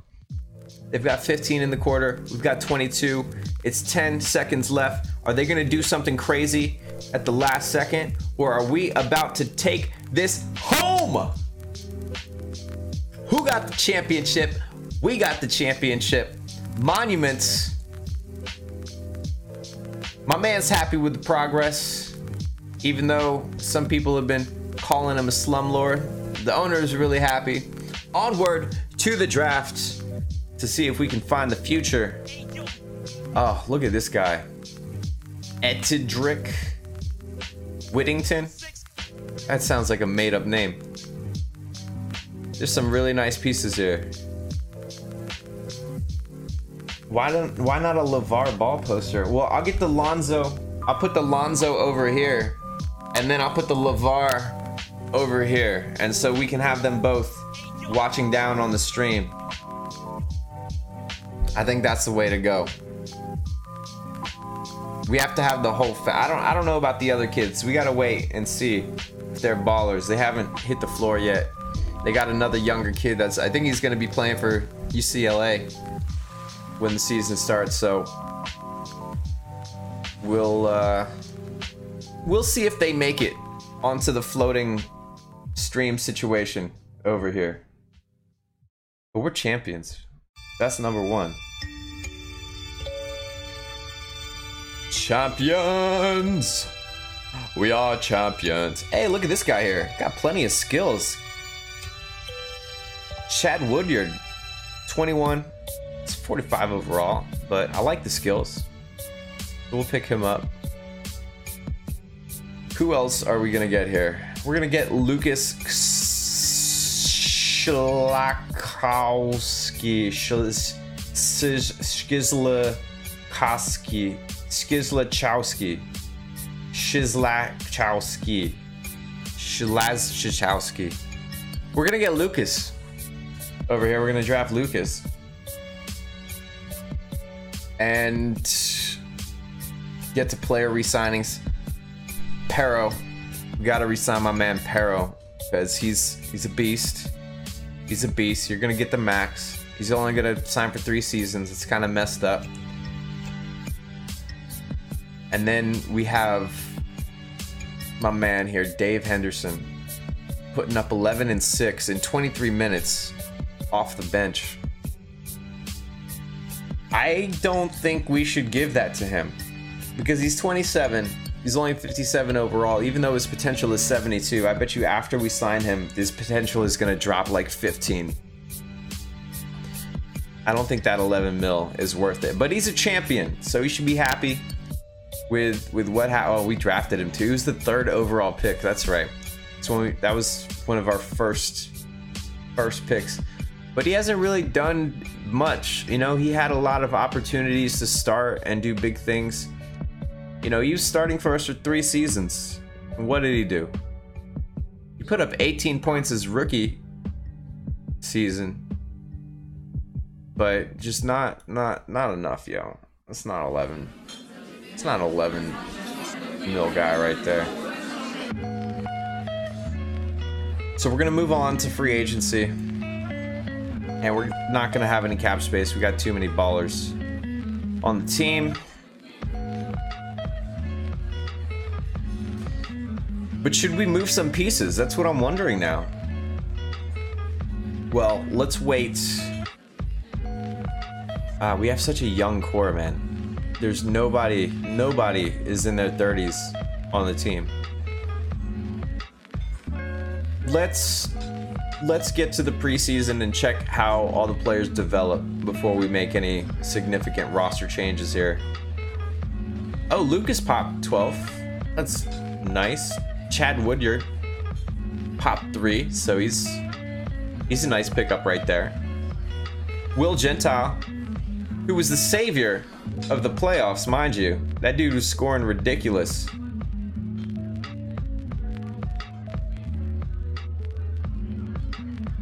They've got 15 in the quarter. We've got 22. It's 10 seconds left. Are they going to do something crazy at the last second? Or are we about to take this home? Who got the championship? We got the championship. Monuments. My man's happy with the progress. Even though some people have been calling him a slumlord, the owner is really happy. Onward to the draft to see if we can find the future. Oh, look at this guy. Etidrick Whittington. That sounds like a made-up name. There's some really nice pieces here. Why not a LeVar Ball poster? Well, I'll get the Lonzo. I'll put the Lonzo over here, and then I'll put the LeVar over here, and so we can have them both watching down on the stream. I think that's the way to go. We have to have the whole I don't know about the other kids. We gotta wait and see if they're ballers. They haven't hit the floor yet. They got another younger kid that's, I think he's gonna be playing for UCLA when the season starts, so we'll see if they make it onto the floating stream situation over here. But we're champions. That's number 1. Champions! We are champions. Hey, look at this guy here. Got plenty of skills. Chad Woodyard, 21. It's 45 overall, but I like the skills. We'll pick him up. Who else are we gonna get here? We're gonna get Lucas Szlakowski. Shizlachowski. We're gonna get Lucas over here. We're gonna draft Lucas. And get to player re-signings. Pero. We gotta re-sign my man Pero, because he's a beast. He's a beast. You're gonna get the max. He's only gonna sign for 3 seasons. It's kind of messed up. And then we have my man here, Dave Henderson, putting up 11 and 6 in 23 minutes off the bench. I don't think we should give that to him because he's 27. He's only 57 overall, even though his potential is 72. I bet you after we sign him, his potential is going to drop like 15. I don't think that 11 mil is worth it, but he's a champion, so he should be happy with how we drafted him too. He was the 3rd overall pick. That's right. That was one of our first picks. But he hasn't really done much. You know, he had a lot of opportunities to start and do big things. You know, he was starting for us for 3 seasons. And what did he do? He put up 18 points his rookie season. But just not enough, yo. That's not 11. It's not an 11 mil guy right there. So we're gonna move on to free agency. And we're not gonna have any cap space. We got too many ballers on the team. But should we move some pieces? That's what I'm wondering now. Well, let's wait. We have such a young core, man. There's nobody is in their 30s on the team. Let's get to the preseason and check how all the players develop before we make any significant roster changes here. Oh, Lucas popped 12. That's nice. Chad Woodyard popped 3, so he's a nice pickup right there. Will Gentile, who was the savior of the playoffs, mind you. That dude was scoring ridiculous.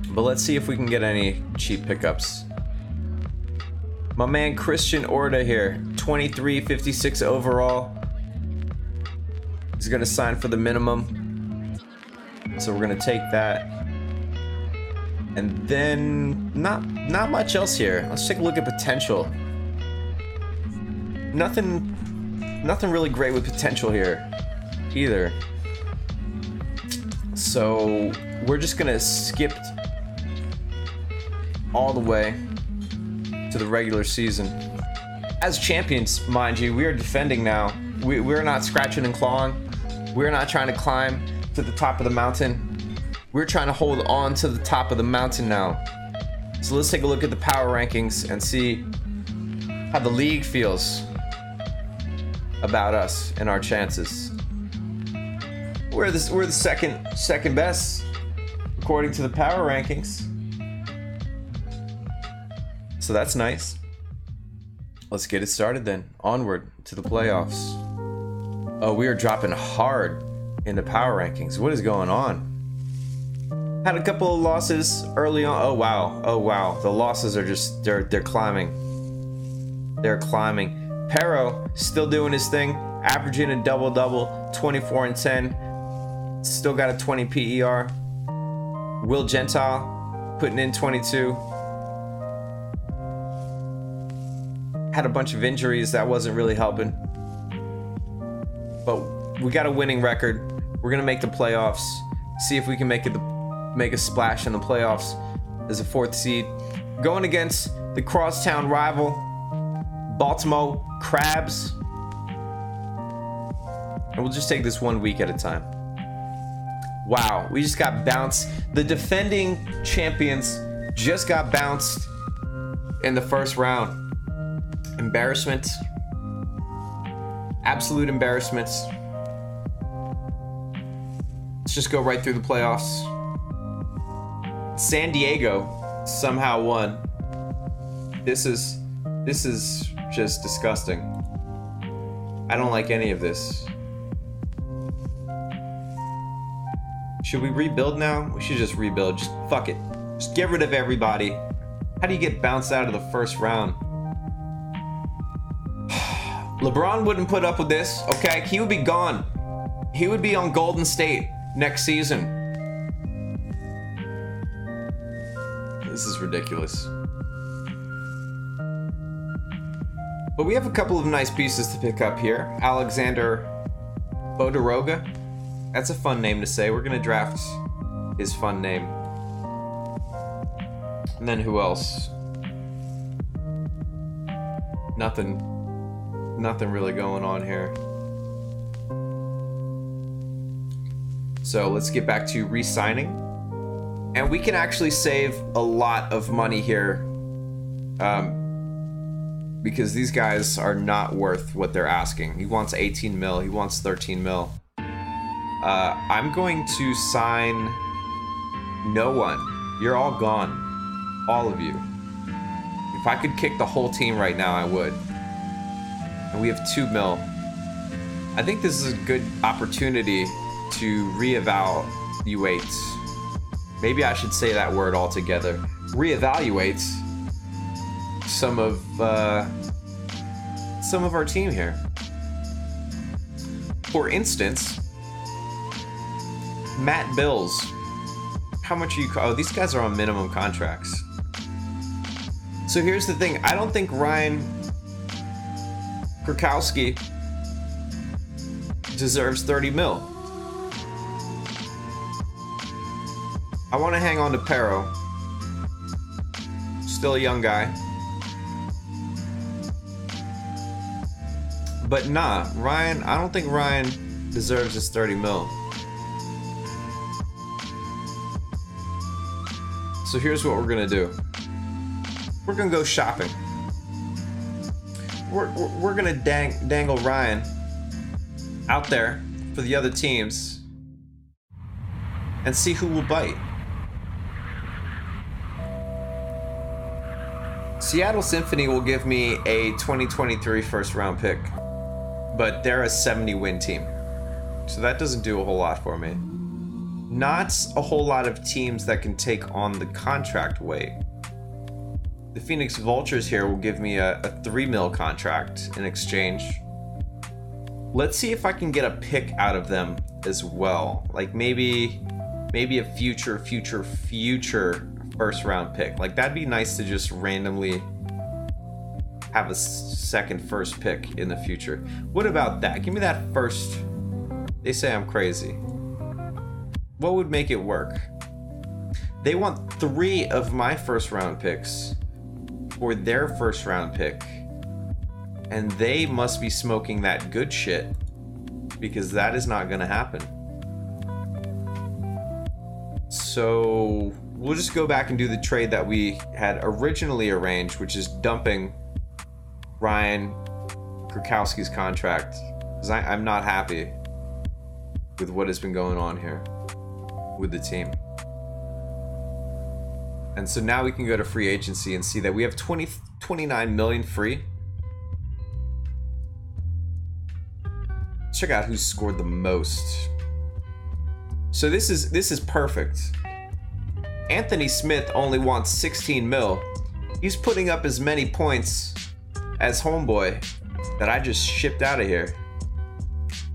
But let's see if we can get any cheap pickups. My man Christian Orta here, 23.56 overall. He's gonna sign for the minimum, so we're gonna take that. And then not much else here. Let's take a look at potential. Nothing really great with potential here either. So we're just gonna skip all the way to the regular season. As champions, mind you, we are defending now. We're not scratching and clawing. We're not trying to climb to the top of the mountain. We're trying to hold on to the top of the mountain now. So let's take a look at the power rankings and see how the league feels about us and our chances. We're the second best according to the power rankings. So that's nice. Let's get it started then. Onward to the playoffs. Oh, we are dropping hard in the power rankings. What is going on? Had a couple of losses early on. Oh wow. The losses are just they're climbing. They're climbing. Pero still doing his thing, averaging a double-double, 24 and 10. Still got a 20 PER. Will Gentile putting in 22. Had a bunch of injuries that wasn't really helping. But we got a winning record. We're gonna make the playoffs. See if we can make a splash in the playoffs as a 4th seed. Going against the crosstown rival, Baltimore Crabs. And we'll just take this 1 week at a time. Wow, we just got bounced. The defending champions just got bounced in the first round. Embarrassment. Absolute embarrassment. Let's just go right through the playoffs. San Diego somehow won. This is just disgusting. I don't like any of this. Should we rebuild now? We should just rebuild. Just fuck it. Just get rid of everybody. How do you get bounced out of the first round? LeBron wouldn't put up with this, okay? He would be gone. He would be on Golden State next season. This is ridiculous. But we have a couple of nice pieces to pick up here. Alexander Bodiroga. That's a fun name to say. We're gonna draft his fun name. And then who else? Nothing really going on here. So let's get back to re-signing. And we can actually save a lot of money here. Because these guys are not worth what they're asking. He wants 18 mil, he wants 13 mil. I'm going to sign no one. You're all gone. All of you. If I could kick the whole team right now, I would. And we have 2 mil. I think this is a good opportunity to reevaluate. Maybe I should say that word altogether. Reevaluate some of our team here. For instance, Matt Bills. How much are you? Oh, these guys are on minimum contracts. So here's the thing. I don't think Ryan Krakowski deserves 30 mil. I want to hang on to Pero. Still a young guy. But nah, Ryan, I don't think Ryan deserves his 30 mil. So here's what we're gonna do. We're gonna go shopping. We're gonna dangle Ryan out there for the other teams and see who will bite. Seattle Symphony will give me a 2023 first round pick, but they're a 70-win team, so that doesn't do a whole lot for me. Not a whole lot of teams that can take on the contract weight. The Phoenix Vultures here will give me a $3 million contract in exchange. Let's see if I can get a pick out of them as well. Like maybe a future first round pick. Like that'd be nice to just randomly have a second first pick in the future. What about that? Give me that first. They say I'm crazy. What would make it work? They want 3 of my first round picks for their first round pick, and they must be smoking that good shit, because that is not gonna happen. So we'll just go back and do the trade that we had originally arranged, which is dumping Ryan Krakowski's contract, because I'm not happy with what has been going on here with the team. And so now we can go to free agency and see that we have 29 million free. Check out who scored the most. So this is perfect. Anthony Smith only wants 16 mil. He's putting up as many points as homeboy that I just shipped out of here.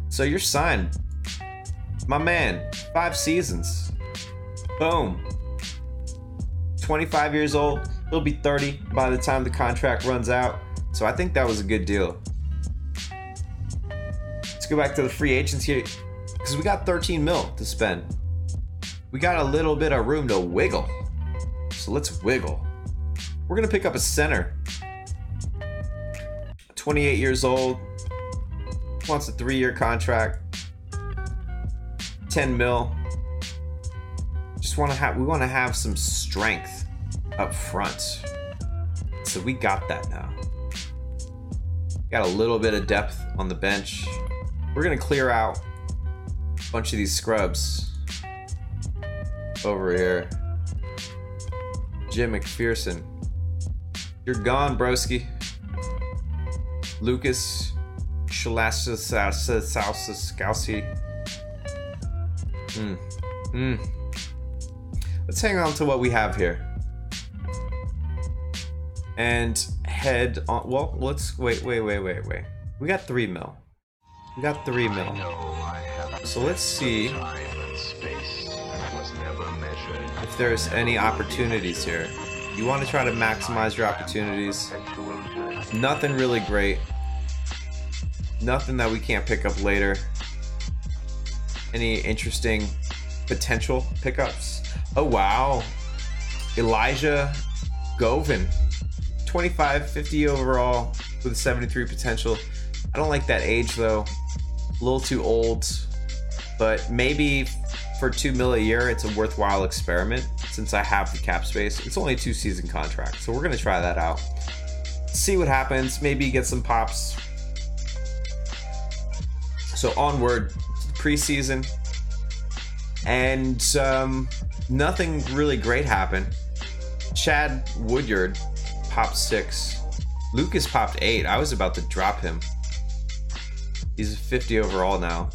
So you're signed, my man. 5 seasons. Boom. 25 years old. He'll be 30 by the time the contract runs out. So I think that was a good deal. Let's go back to the free agency, because we got 13 mil to spend. We got a little bit of room to wiggle. So let's wiggle. We're gonna pick up a center. 28 years old. Wants a 3-year contract. 10 mil. We want to have some strength up front. So we got that now. Got a little bit of depth on the bench. We're gonna clear out a bunch of these scrubs over here. Jim McPherson, you're gone, broski. Lucas Shalasskowski. Let's hang on to what we have here and head on. Well, let's wait. We got 3 mil. We got 3 mil. So let's see if there's any opportunities here. You want to try to maximize your opportunities. Nothing really great. Nothing that we can't pick up later. Any interesting potential pickups? Oh wow, Elijah Govin, 25, 50 overall with a 73 potential. I don't like that age though, a little too old, but maybe for 2 mil a year it's a worthwhile experiment since I have the cap space. It's only a 2-season contract, so we're gonna try that out. See what happens, maybe get some pops. So onward to the preseason. And nothing really great happened. Chad Woodyard popped 6. Lucas popped 8. I was about to drop him. He's a 50 overall now.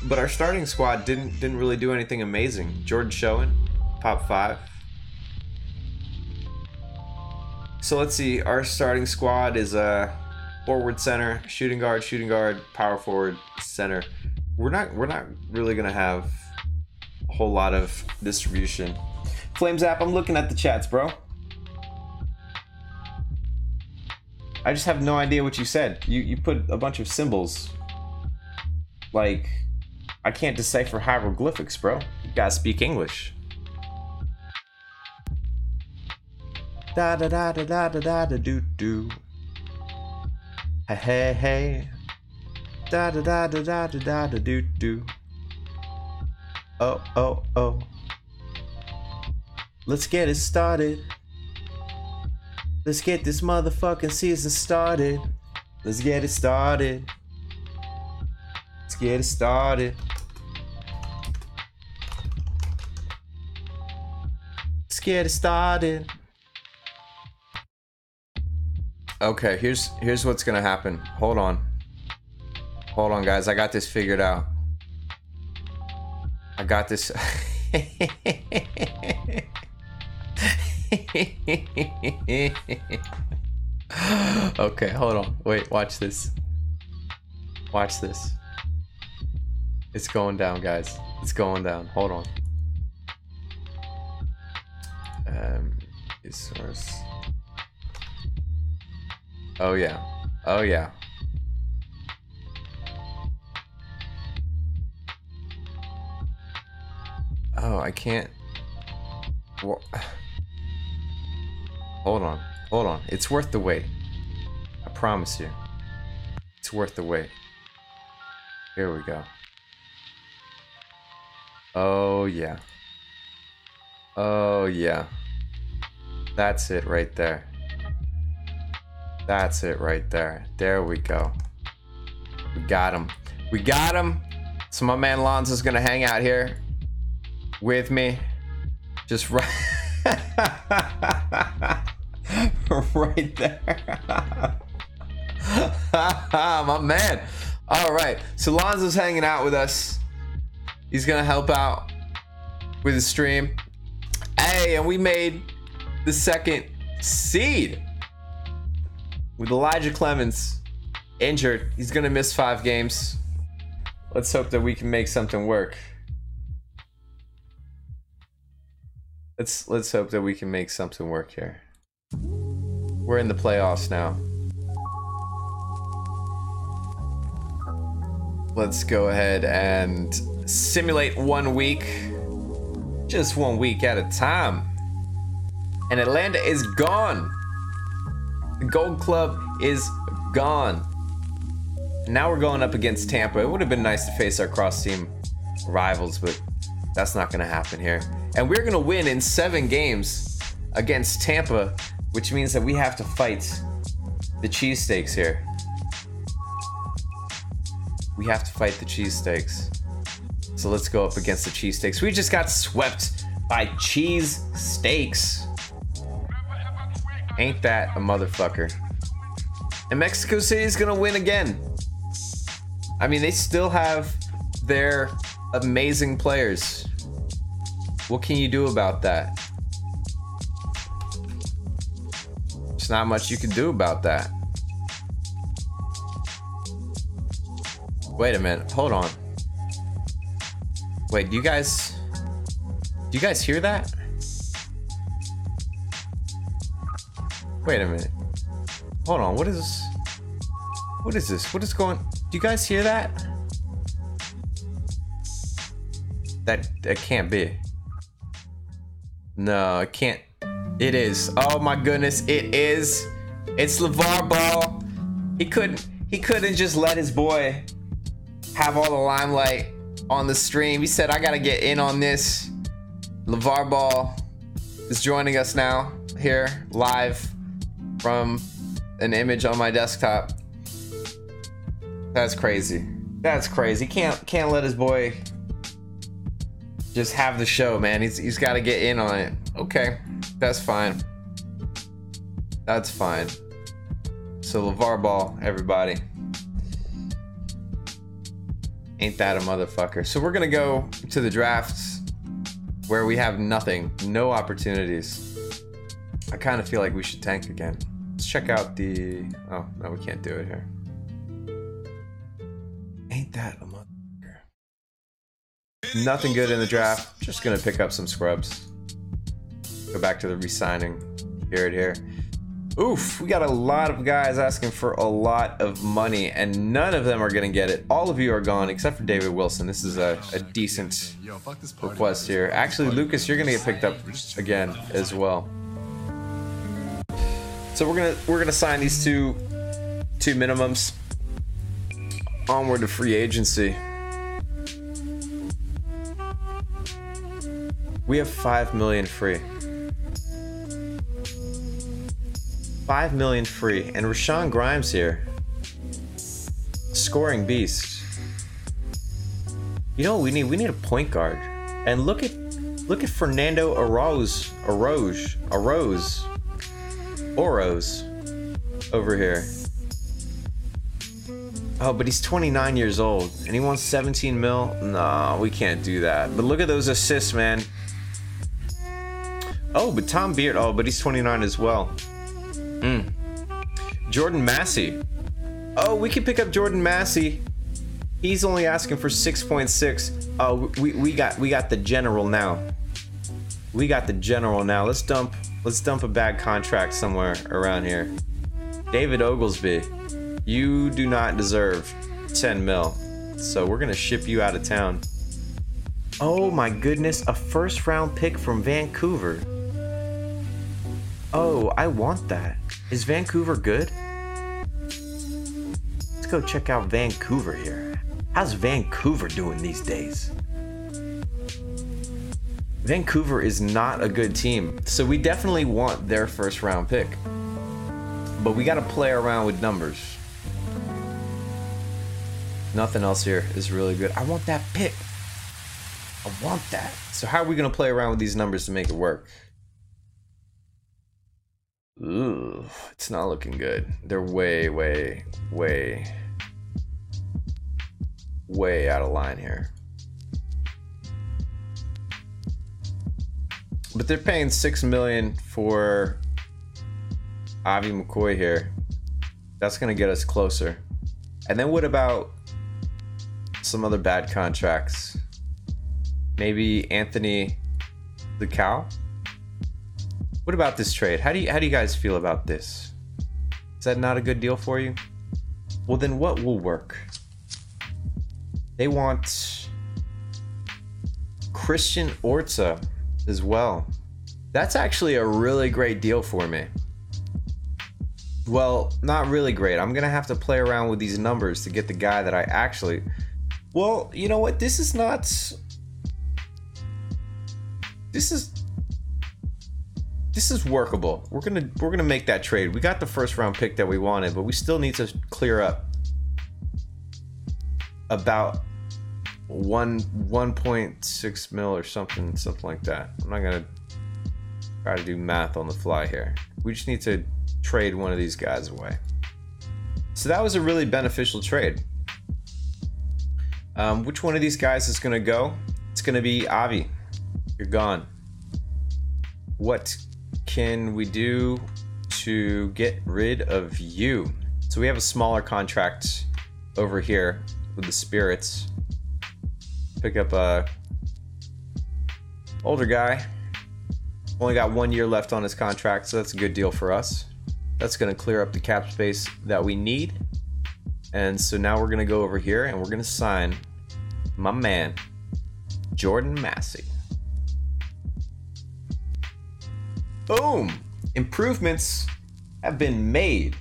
But our starting squad didn't really do anything amazing. Jordan Schoen popped 5. So let's see. Our starting squad is forward, center, shooting guard, power forward, center. We're not really gonna have a whole lot of distribution. Flames app, I'm looking at the chats, bro. I just have no idea what you said. You put a bunch of symbols. Like, I can't decipher hieroglyphics, bro. You gotta speak English. Da da da da da da da da do do. Hey hey hey. Da da da da da da da da do do. Oh oh oh. Let's get it started. Let's get this motherfucking season started. Let's get it started. Let's get it started. Let's get it started. Okay, here's what's gonna happen. Hold on. Hold on, guys. I got this figured out. I got this. Okay, hold on. Wait, watch this. Watch this. It's going down, guys. It's going down. Hold on. Source. Oh yeah. Oh yeah. Oh, I can't. Hold on. Hold on. It's worth the wait. I promise you. It's worth the wait. Here we go. Oh yeah. Oh yeah. That's it right there. That's it right there. There we go. We got him. We got him. So my man Lonzo's gonna hang out here with me. Just right, right there. My man. All right. So Lonzo's hanging out with us. He's gonna help out with the stream. Hey, and we made the second seed with Elijah Clemens injured. He's gonna miss 5 games. Let's hope that we can make something work. Let's hope that we can make something work here. We're in the playoffs now. Let's go ahead and simulate 1 week. Just 1 week at a time. And Atlanta is gone. The Gold Club is gone. Now we're going up against Tampa. It would have been nice to face our cross-team rivals, but that's not going to happen here. And we're going to win in 7 games against Tampa, which means that we have to fight the cheesesteaks here. We have to fight the cheesesteaks. So let's go up against the cheesesteaks. We just got swept by cheesesteaks. Ain't that a motherfucker? And Mexico City is gonna win again. I mean, they still have their amazing players. What can you do about that? There's not much you can do about that. Wait a minute, hold on. Wait, do you guys hear that? Wait a minute. Hold on, what is this? What is this? What is going? Do you guys hear that? That can't be. No, it can't. It is. Oh my goodness, it is. It's LeVar Ball. He couldn't just let his boy have all the limelight on the stream. He said, I gotta get in on this. LeVar Ball is joining us now here live from an image on my desktop. That's crazy. That's crazy. Can't let his boy just have the show, man. He's got to get in on it. Okay, that's fine. That's fine. So LeVar Ball, everybody. Ain't that a motherfucker? So we're gonna go to the drafts where we have nothing, no opportunities. I kind of feel like we should tank again. Let's check out the. Oh no, we can't do it here. Ain't that a motherfucker? Nothing good in the draft. Just gonna pick up some scrubs. Go back to the re-signing period here. Oof, we got a lot of guys asking for a lot of money, and none of them are gonna get it. All of you are gone except for David Wilson. This is a decent request here. Actually, Lucas, you're gonna get picked up again as well. So we're gonna sign these two minimums. Onward to free agency. We have 5 million free. 5 million free, and Rashawn Grimes here Scoring beast. You know what we need? We need a point guard. And look at Fernando Oroz over here. Oh, but he's 29 years old and he wants 17 mil. No, we can't do that. But look at those assists, man. Oh, but Tom Beard. Oh, but he's 29 as well. Jordan Massey. Oh, we can pick up Jordan Massey. He's only asking for 6.6. Oh, we got the general now. We got the general now. Let's dump a bad contract somewhere around here. David Oglesby, you do not deserve 10 mil. So we're gonna ship you out of town. Oh my goodness, a first round pick from Vancouver. Oh, I want that. Is Vancouver good? Let's go check out Vancouver here. How's Vancouver doing these days? Vancouver is not a good team, so we definitely want their first round pick. But we gotta play around with numbers. Nothing else here is really good. I want that pick. I want that. So how are we gonna play around with these numbers to make it work? Ooh, it's not looking good. They're way out of line here. But they're paying $6 million for Avi McCoy here. That's gonna get us closer. And then what about some other bad contracts? Maybe Anthony the Cow? What about this trade? How do you guys feel about this? Is that not a good deal for you? Well, then what will work? They want Christian Orza as well. That's actually a really great deal for me. Well, not really great. I'm gonna have to play around with these numbers to get the guy that I actually... Well, you know what? This is not... This is workable. We're gonna make that trade. We got the first round pick that we wanted, but we still need to clear up about 1.6 mil or something like that. I'm not gonna try to do math on the fly here. We just need to trade one of these guys away. So that was a really beneficial trade. Which one of these guys is gonna go? It's gonna be Avi. You're gone. What can we do to get rid of you? So we have a smaller contract over here with the Spirits. Pick up a older guy. Only got 1 year left on his contract, so that's a good deal for us. That's gonna clear up the cap space that we need. And so now we're gonna go over here and we're gonna sign my man, Jordan Massey. Boom! Improvements have been made.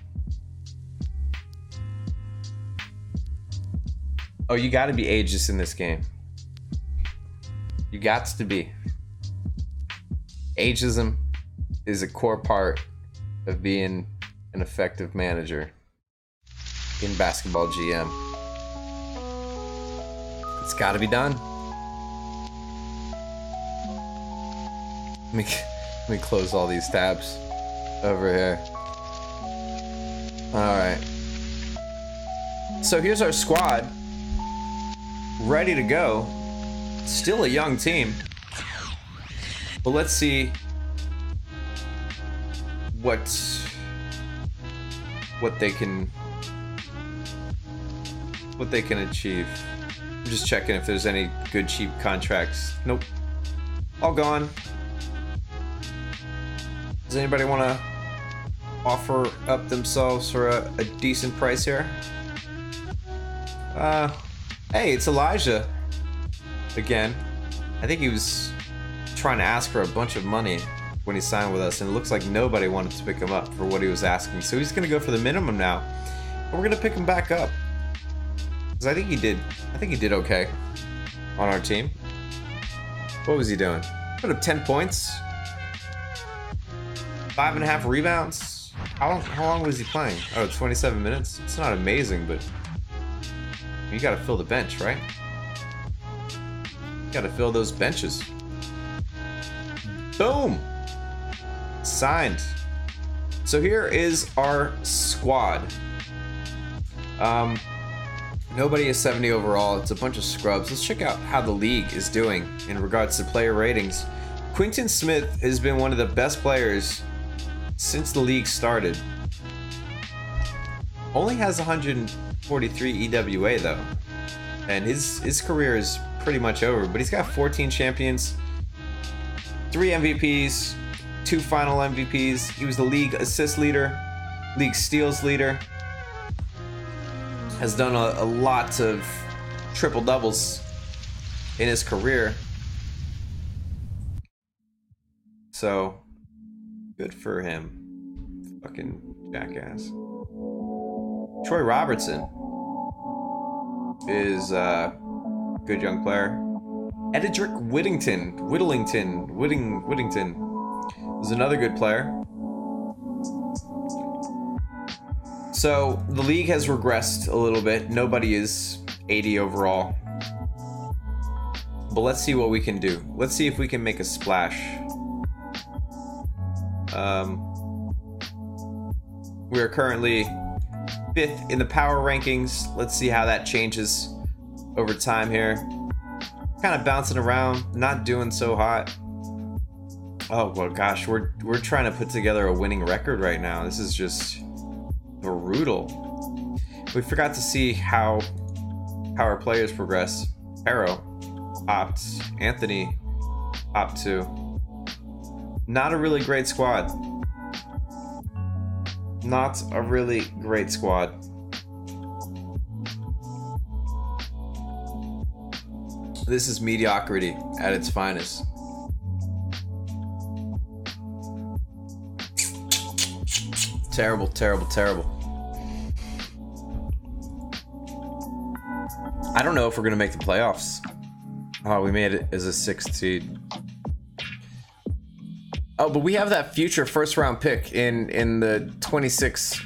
Oh, you gotta be ageist in this game. You gots to be. Ageism is a core part of being an effective manager in basketball GM. It's gotta be done. Let me close all these tabs over here. All right. So here's our squad, ready to go. Still a young team, but let's see what they can achieve. I'm just checking if there's any good cheap contracts. Nope, all gone. Does anybody want to offer up themselves for a decent price here? Hey, it's Elijah again. I think he was trying to ask for a bunch of money when he signed with us, and it looks like nobody wanted to pick him up for what he was asking. So he's gonna go for the minimum now, and we're gonna pick him back up because I think he did okay on our team. What was he doing? Put up 10 points. 5.5 rebounds. How long was he playing? Oh, 27 minutes. It's not amazing, but You gotta fill the bench, right? You gotta fill those benches. Boom! Signed. So here is our squad. Nobody is 70 overall. It's a bunch of scrubs. Let's check out how the league is doing in regards to player ratings. Quinton Smith has been one of the best players since the league started. Only has 143 EWA though, and his career is pretty much over. But he's got 14 champions, 3 MVPs, 2 final MVPs. He was the league assist leader, league steals leader. Has done a lot of triple doubles in his career. So good for him. Fucking jackass. Troy Robertson is a good young player. Edric Whittington is another good player. So the league has regressed a little bit. Nobody is 80 overall. But let's see what we can do. Let's see if we can make a splash. We are currently 5th in the power rankings. Let's see how that changes over time here. Kind of bouncing around, not doing so hot. Oh well, gosh, we're trying to put together a winning record right now. This is just brutal. We forgot to see how our players progress. Arrow opt, Anthony opt to. Not a really great squad. Not a really great squad. This is mediocrity at its finest. Terrible, terrible, terrible. I don't know if we're gonna make the playoffs. Oh, we made it as a 6th seed. Oh, but we have that future first round pick in the 26.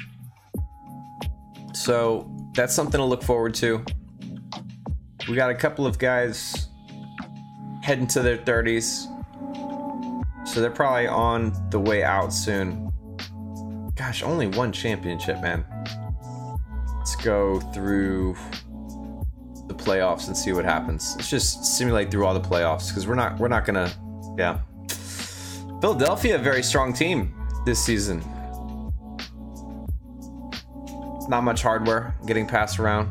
So that's something to look forward to. We got a couple of guys heading to their 30s. So they're probably on the way out soon. Gosh, only 1 championship, man. Let's go through the playoffs and see what happens. Let's just simulate through all the playoffs because we're not gonna, yeah. Philadelphia, a very strong team this season. Not much hardware getting passed around.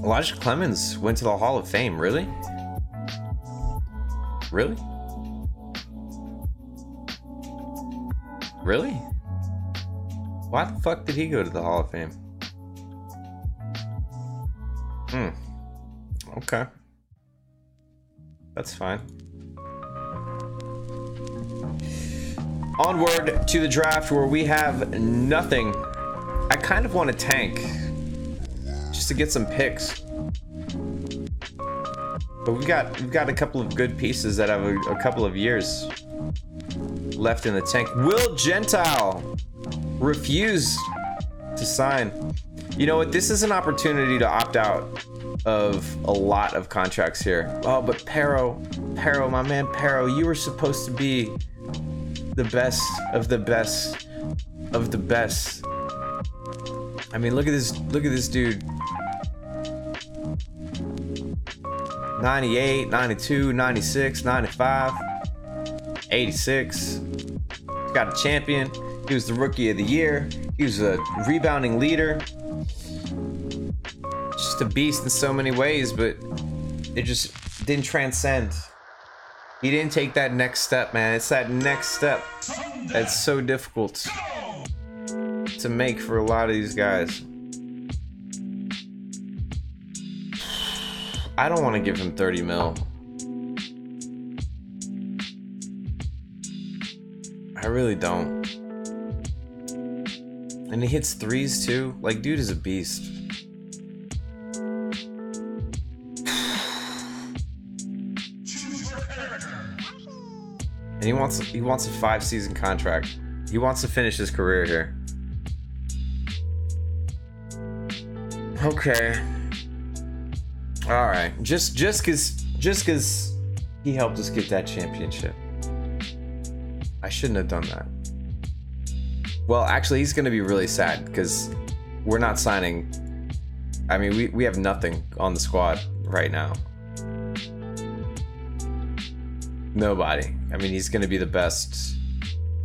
Elijah Clemens went to the Hall of Fame. Really? Really? Really? Why the fuck did he go to the Hall of Fame? Okay. That's fine. Onward to the draft where we have nothing. I kind of want to tank just to get some picks. But we've got a couple of good pieces that have a couple of years left in the tank. Will Gentile refused to sign. You know what? This is an opportunity to opt out of a lot of contracts here. Oh, but Pero, my man Pero, you were supposed to be the best of the best of the best. I mean, look at this dude. 98, 92, 96, 95, 86. Got a champion. He was the rookie of the year. He was a rebounding leader. Just a beast in so many ways, but it just didn't transcend. He didn't take that next step, man. It's that next step that's so difficult to make for a lot of these guys. I don't want to give him 30 mil. I really don't. And he hits threes too. Like, dude is a beast. And he wants a 5-season contract. He wants to finish his career here. Okay. All right, just cause he helped us get that championship. I shouldn't have done that. Well, actually, he's gonna be really sad because we're not signing. I mean, we have nothing on the squad right now. Nobody. I mean, he's gonna be the best.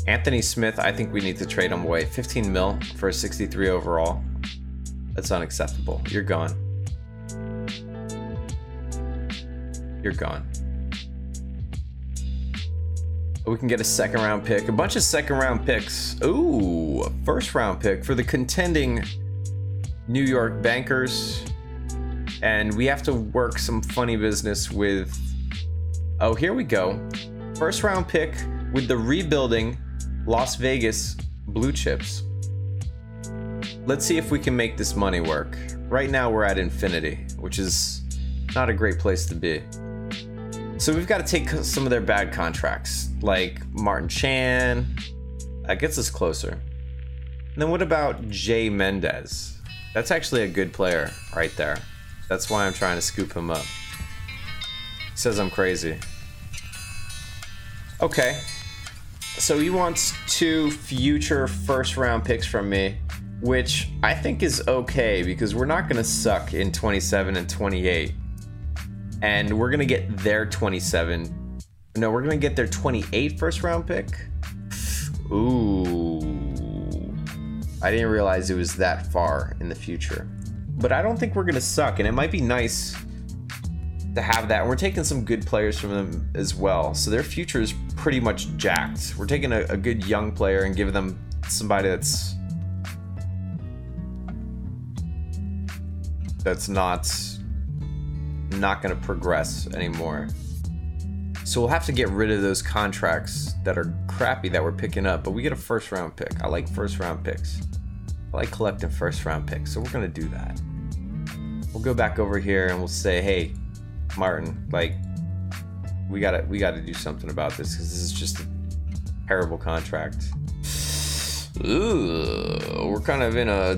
Anthony Smith, I think we need to trade him away. 15 mil for a 63 overall. That's unacceptable. You're gone. You're gone. We can get a second round pick. A bunch of second round picks. Ooh, a first round pick for the contending New York Bankers. And we have to work some funny business with... Oh, here we go. First round pick with the rebuilding Las Vegas Blue Chips. Let's see if we can make this money work. Right now we're at infinity, which is not a great place to be. So we've got to take some of their bad contracts, like Martin Chan. That gets us closer. And then what about Jay Mendez? That's actually a good player right there. That's why I'm trying to scoop him up. He says I'm crazy. Okay. So he wants 2 future first round picks from me, which I think is okay because we're not going to suck in 27 and 28. And we're going to get their 27. No, we're going to get their 28 first round pick. Ooh. I didn't realize it was that far in the future. But I don't think we're going to suck, and it might be nice to have that. And we're taking some good players from them as well. So their future is pretty much jacked. We're taking a good young player and giving them somebody that's not going to progress anymore. So we'll have to get rid of those contracts that are crappy that we're picking up, but we get a first round pick. I like first round picks. I like collecting first round picks, so we're going to do that. We'll go back over here and we'll say, hey, Martin, like, we gotta do something about this because this is just a terrible contract. Ooh, we're kind of in a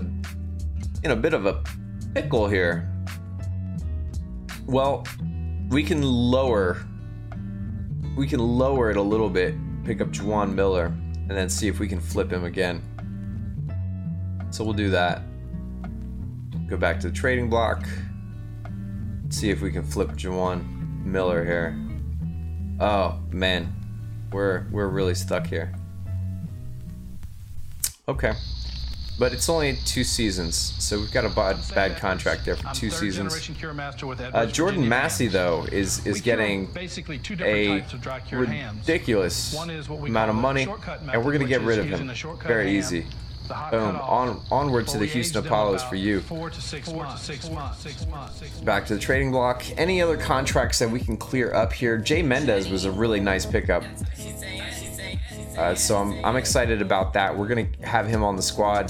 bit of a pickle here. Well, we can lower it a little bit, pick up Juwan Miller, and then see if we can flip him again. So we'll do that. Go back to the trading block. See if we can flip Juwan Miller here. Oh man, we're really stuck here. Okay, but it's only 2 seasons, so we've got a bad contract there for 2 seasons. Jordan Massey though is getting a ridiculous amount of money, and we're gonna get rid of him very easy. Boom. Onward to the Houston Apollos for you. Back to the trading block. Any other contracts that we can clear up here? Jay Mendez was a really nice pickup. So I'm excited about that. We're going to have him on the squad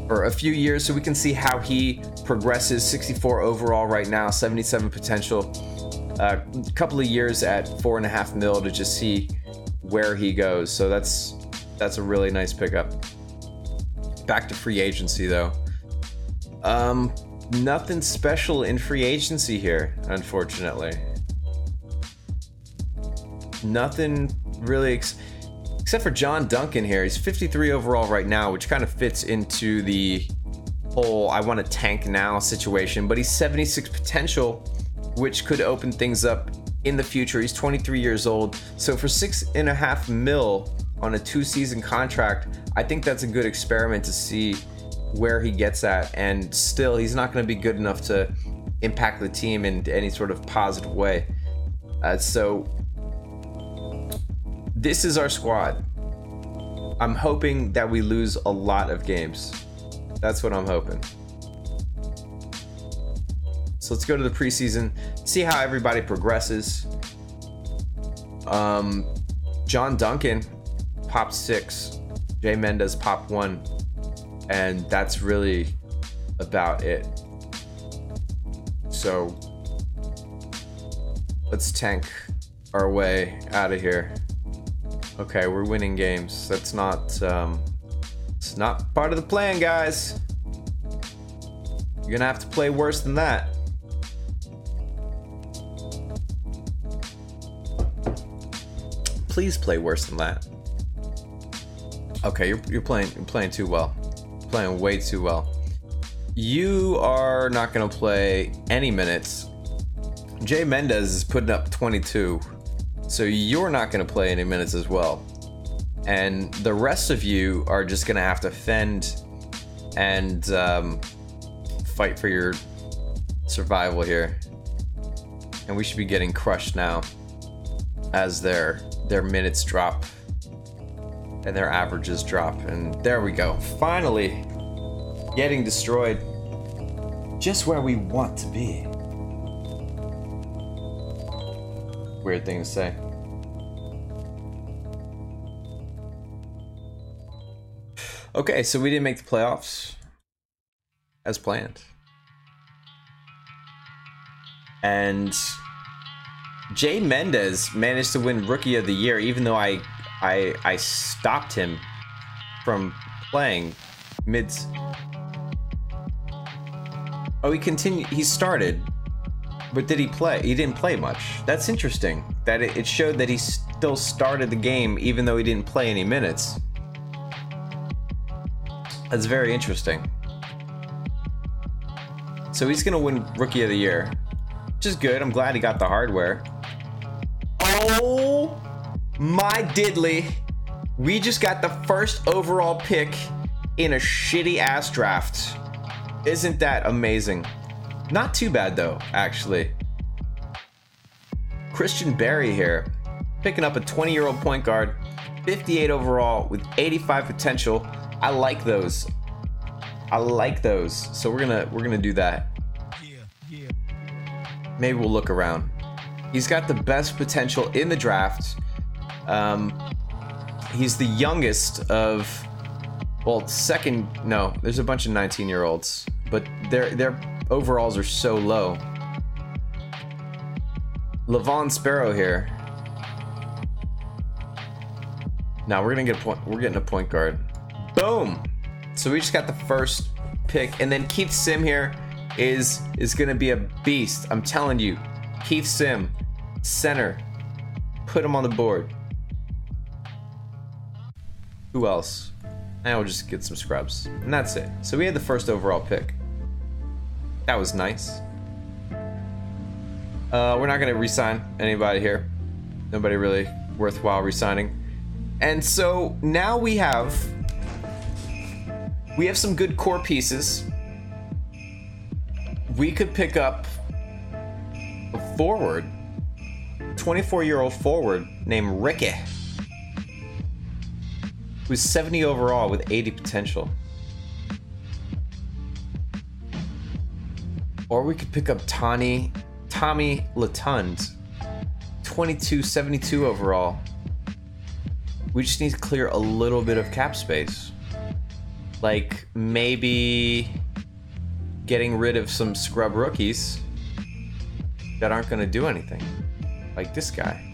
for a few years so we can see how he progresses. 64 overall right now, 77 potential. A couple of years at 4.5 mil to just see where he goes. So that's a really nice pickup. Back to free agency though. Nothing special in free agency here, unfortunately. Nothing really except for John Duncan here. He's 53 overall right now, which kind of fits into the whole I want to tank now situation, but he's 76 potential, which could open things up in the future. He's 23 years old, so for 6.5 mil on a 2-season contract, I think that's a good experiment to see where he gets at, and still he's not going to be good enough to impact the team in any sort of positive way. So this is our squad. I'm hoping that we lose a lot of games. That's what I'm hoping. So let's go to the preseason, see how everybody progresses. John Duncan popped 6, Jay Mendez popped 1, and that's really about it. So let's tank our way out of here. Okay, we're winning games. That's not it's not part of the plan, guys. You're gonna have to play worse than that. Please play worse than that. Okay, you're playing too well. Playing way too well. You are not gonna play any minutes. Jay Mendez is putting up 22, so you're not gonna play any minutes as well. And the rest of you are just gonna have to fend and fight for your survival here. And we should be getting crushed now as their minutes drop and their averages drop. And there we go. Finally getting destroyed just where we want to be. Weird thing to say. Okay, so we didn't make the playoffs as planned. And Jay Mendez managed to win Rookie of the Year, even though I stopped him from playing mids. Oh, he started, but did he play? He didn't play much. That's interesting. That it showed that he still started the game even though he didn't play any minutes. That's very interesting. So he's gonna win Rookie of the Year, which is good. I'm glad he got the hardware. Oh my diddly. We just got the first overall pick in a shitty ass draft. Isn't that amazing? Not too bad though, actually. Christian Barry here, picking up a 20-year-old point guard, 58 overall with 85 potential. I like those. I like those. So we're gonna do that. Maybe we'll look around. He's got the best potential in the draft. He's the youngest of, well, second. No, there's a bunch of 19-year-olds, but their overalls are so low. Levon Sparrow here. Now we're getting a point guard. Boom. So we just got the first pick, and then Keith Sim here is gonna be a beast. I'm telling you, Keith Sim, center, put him on the board. Who else? Now we'll just get some scrubs, and that's it. So we had the first overall pick. That was nice. We're not gonna re-sign anybody here. Nobody really worthwhile re-signing. And so now we have some good core pieces. We could pick up a forward, 24-year-old forward named Ricky, who's 70 overall with 80 potential. Or we could pick up Tommy Latund, 22, 72 overall. We just need to clear a little bit of cap space. Like maybe getting rid of some scrub rookies that aren't gonna do anything. Like this guy.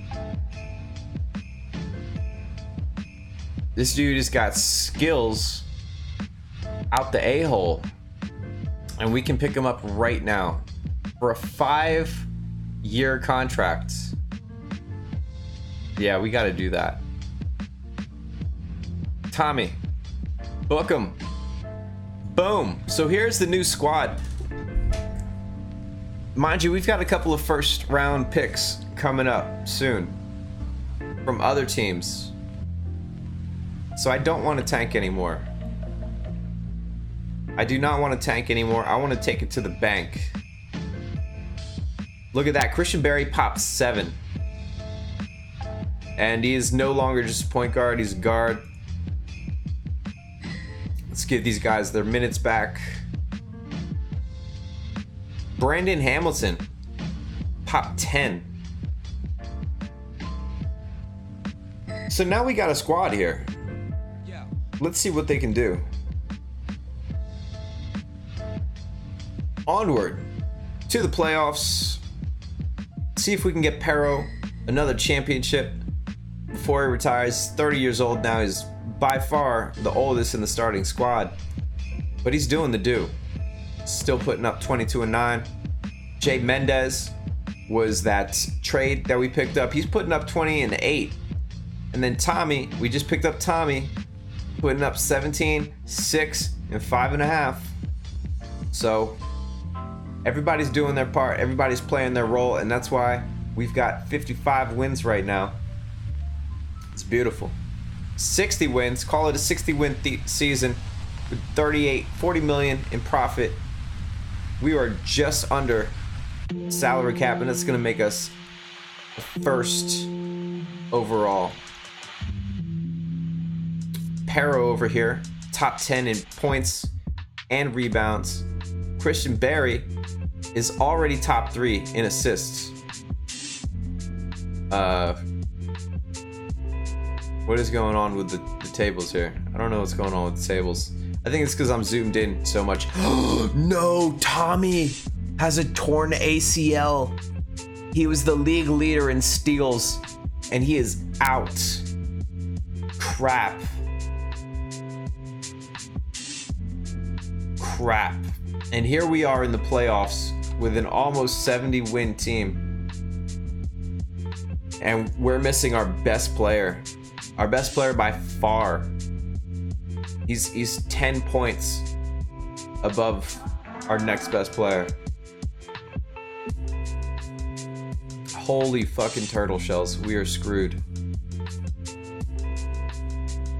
This dude has got skills out the a-hole. And we can pick him up right now for a 5-year contract. Yeah, we gotta do that. Tommy, book him. Boom. So here's the new squad. Mind you, we've got a couple of first round picks coming up soon from other teams. So I don't want to tank anymore. I do not want to tank anymore. I want to take it to the bank. Look at that. Christian Barry pops 7. And he is no longer just a point guard. He's a guard. Let's give these guys their minutes back. Brandon Hamilton, pop 10. So now we got a squad here. Let's see what they can do. Onward to the playoffs. See if we can get Pero another championship before he retires. 30 years old now. He's by far the oldest in the starting squad, but he's doing the do. Still putting up 22 and 9. Jay Mendez was that trade that we picked up. He's putting up 20 and 8. And then Tommy, we just picked up Tommy, putting up 17, 6, and 5.5. So everybody's doing their part. Everybody's playing their role, and that's why we've got 55 wins right now. It's beautiful. 60 wins. Call it a 60-win season with 40 million in profit. We are just under salary cap, and that's going to make us the first overall. Pero over here, top 10 in points and rebounds. Christian Barry is already top 3 in assists. What is going on with the tables here? I don't know what's going on with the tables. I think it's because I'm zoomed in so much. No, Tommy has a torn ACL. He was the league leader in steals, and he is out. Crap. And here we are in the playoffs with an almost 70-win team. And we're missing our best player. Our best player by far. He's 10 points above our next best player. Holy fucking turtle shells. We are screwed.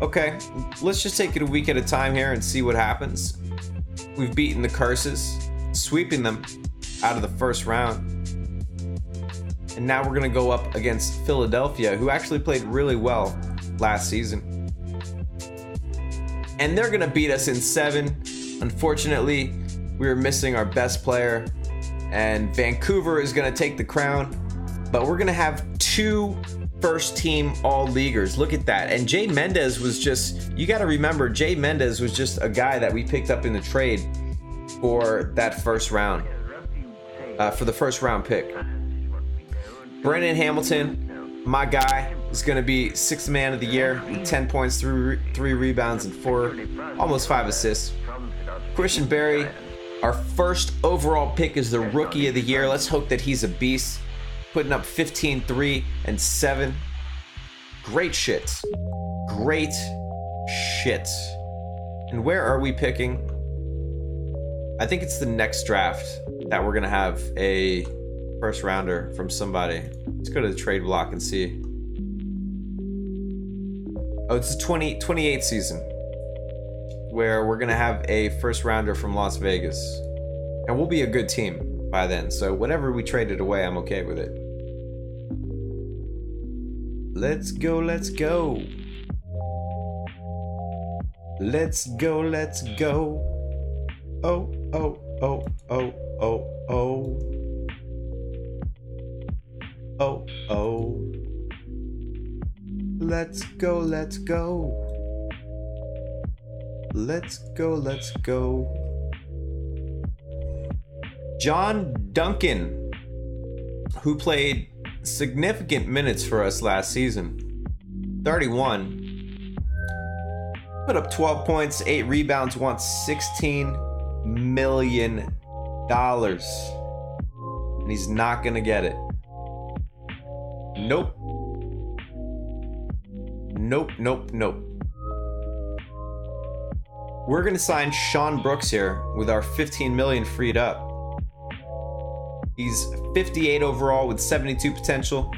Okay, let's just take it a week at a time here and see what happens. We've beaten the curses, sweeping them out of the first round. And now we're gonna go up against Philadelphia, who actually played really well last season. And they're gonna beat us in 7. Unfortunately, we were missing our best player, and Vancouver is gonna take the crown. But we're gonna have 2 first-team all-leaguers. Look at that. And Jay Mendez was just, you gotta remember, Jay Mendez was just a guy that we picked up in the trade for that first round, for the first round pick. Brendan Hamilton, my guy, is gonna be 6th man of the year with 10 points, 3 rebounds, and almost 5 assists. Christian Barry, our first overall pick, is the rookie of the year. Let's hope that he's a beast. Putting up 15, 3, and 7. Great shit. Great shit. And where are we picking? I think it's the next draft that we're gonna have a first rounder from somebody. Let's go to the trade block and see. Oh, it's the 2028 season where we're gonna have a first rounder from Las Vegas. And we'll be a good team by then. So whatever we traded away, I'm okay with it. Let's go, let's go. Let's go, let's go. Oh, oh, oh, oh, oh, oh. Oh, oh. Let's go, let's go. Let's go, let's go. John Duncan, who played significant minutes for us last season, 31, put up 12 points, 8 rebounds, wants $16 million, and he's not gonna get it. Nope. Nope, nope, nope. We're gonna sign Sean Brooks here with our 15 million freed up. He's 58 overall with 72 potential,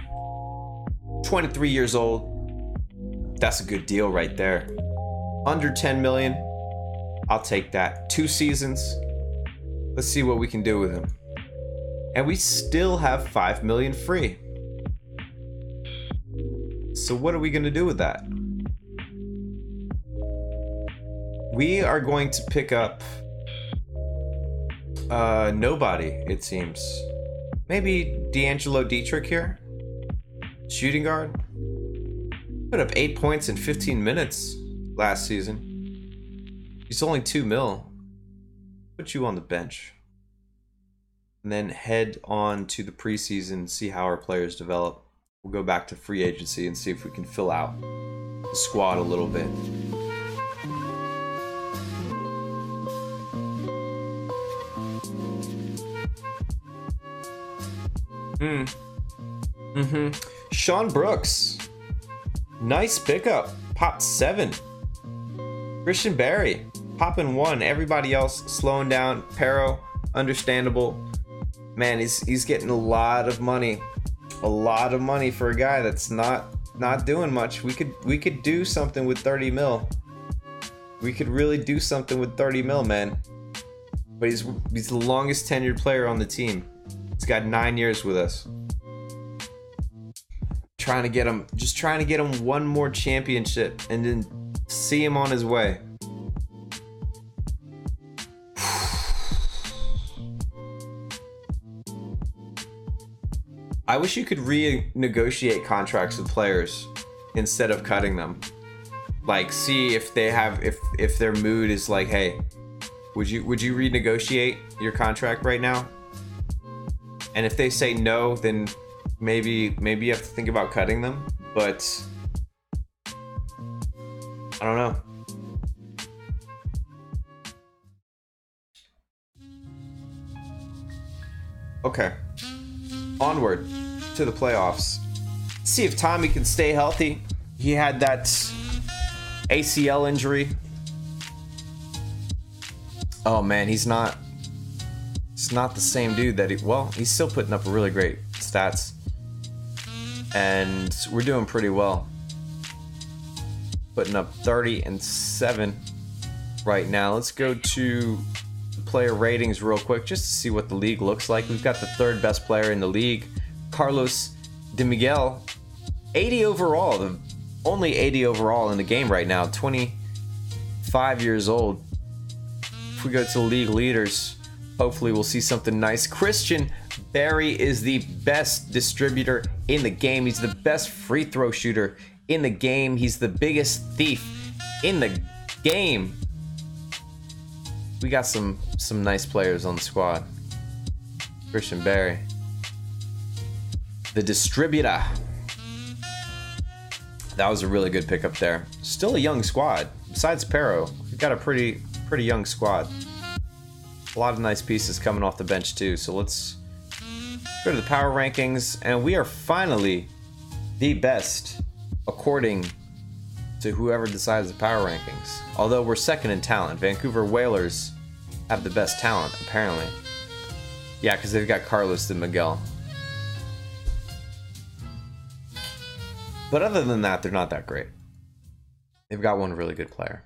23 years old. That's a good deal right there. Under 10 million, I'll take that. 2 seasons. Let's see what we can do with him. And we still have 5 million free. So what are we gonna do with that? We are going to pick up nobody, it seems. Maybe D'Angelo Dietrich here? Shooting guard? Put up 8 points in 15 minutes last season. He's only 2 mil. Put you on the bench. And then head on to the preseason, see how our players develop. We'll go back to free agency and see if we can fill out the squad a little bit. Sean Brooks. Nice pickup. Pop 7. Christian Barry. Popping 1. Everybody else slowing down. Pero, understandable. Man, he's getting a lot of money. A lot of money for a guy that's not doing much. We could do something with 30 mil. We could really do something with 30 mil, man. But he's the longest tenured player on the team. He's got 9 years with us. Trying to get him, just trying to get him one more championship and then see him on his way. I wish you could renegotiate contracts with players instead of cutting them. Like, see if they have, if their mood is like, hey, would you renegotiate your contract right now? And if they say no, then maybe you have to think about cutting them. But I don't know. Okay. Onward to the playoffs. See if Tommy can stay healthy. He had that ACL injury. Oh man, it's not the same dude that he's still putting up really great stats. And we're doing pretty well. Putting up 30 and 7 right now. Let's go to player ratings real quick just to see what the league looks like. We've got the 3rd best player in the league, Carlos De Miguel, 80 overall, the only 80 overall in the game right now, 25 years old. If we go to league leaders, hopefully we'll see something nice. Christian Barry is the best distributor in the game. He's the best free throw shooter in the game. He's the biggest thief in the game. We got some nice players on the squad. Christian Barry, the distributor. That was a really good pickup there. Still a young squad. Besides Pero, we've got a pretty young squad. A lot of nice pieces coming off the bench too. So let's go to the power rankings, and we are finally the best according to whoever decides the power rankings. Although we're 2nd in talent. Vancouver Whalers have the best talent, apparently. Yeah, because they've got Carlos De Miguel. But other than that, they're not that great. They've got one really good player.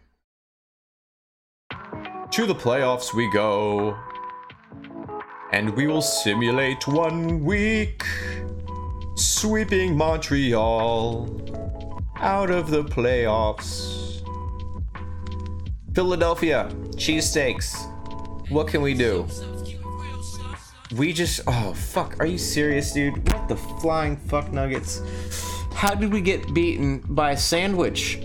To the playoffs we go. And we will simulate 1 week. Sweeping Montreal out of the playoffs. Philadelphia, cheesesteaks. What can we do? We just, oh fuck, are you serious, dude? What the flying fuck nuggets? How did we get beaten by a sandwich?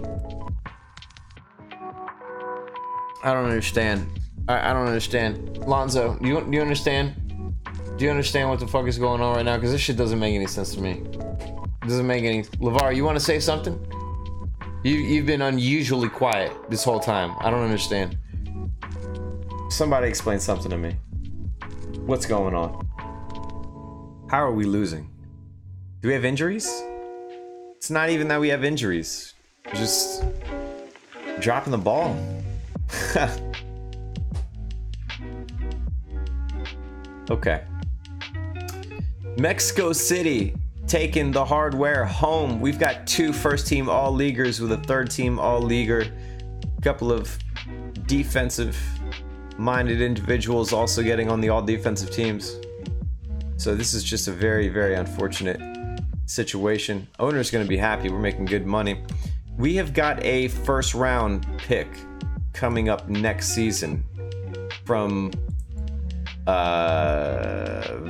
I don't understand. I don't understand. Lonzo, do you understand? Do you understand what the fuck is going on right now? Because this shit doesn't make any sense to me. It doesn't make any... LeVar, you want to say something? You've been unusually quiet this whole time. I don't understand. Somebody explain something to me. What's going on? How are we losing? Do we have injuries? It's not even that we have injuries. We're just dropping the ball. Okay. Mexico City taking the hardware home. We've got 2 first-team all-leaguers with a 3rd-team all-leaguer. A couple of defensive-minded individuals also getting on the all-defensive teams. So this is just a very, very unfortunate situation. Owner's going to be happy. We're making good money. We have got a first-round pick coming up next season from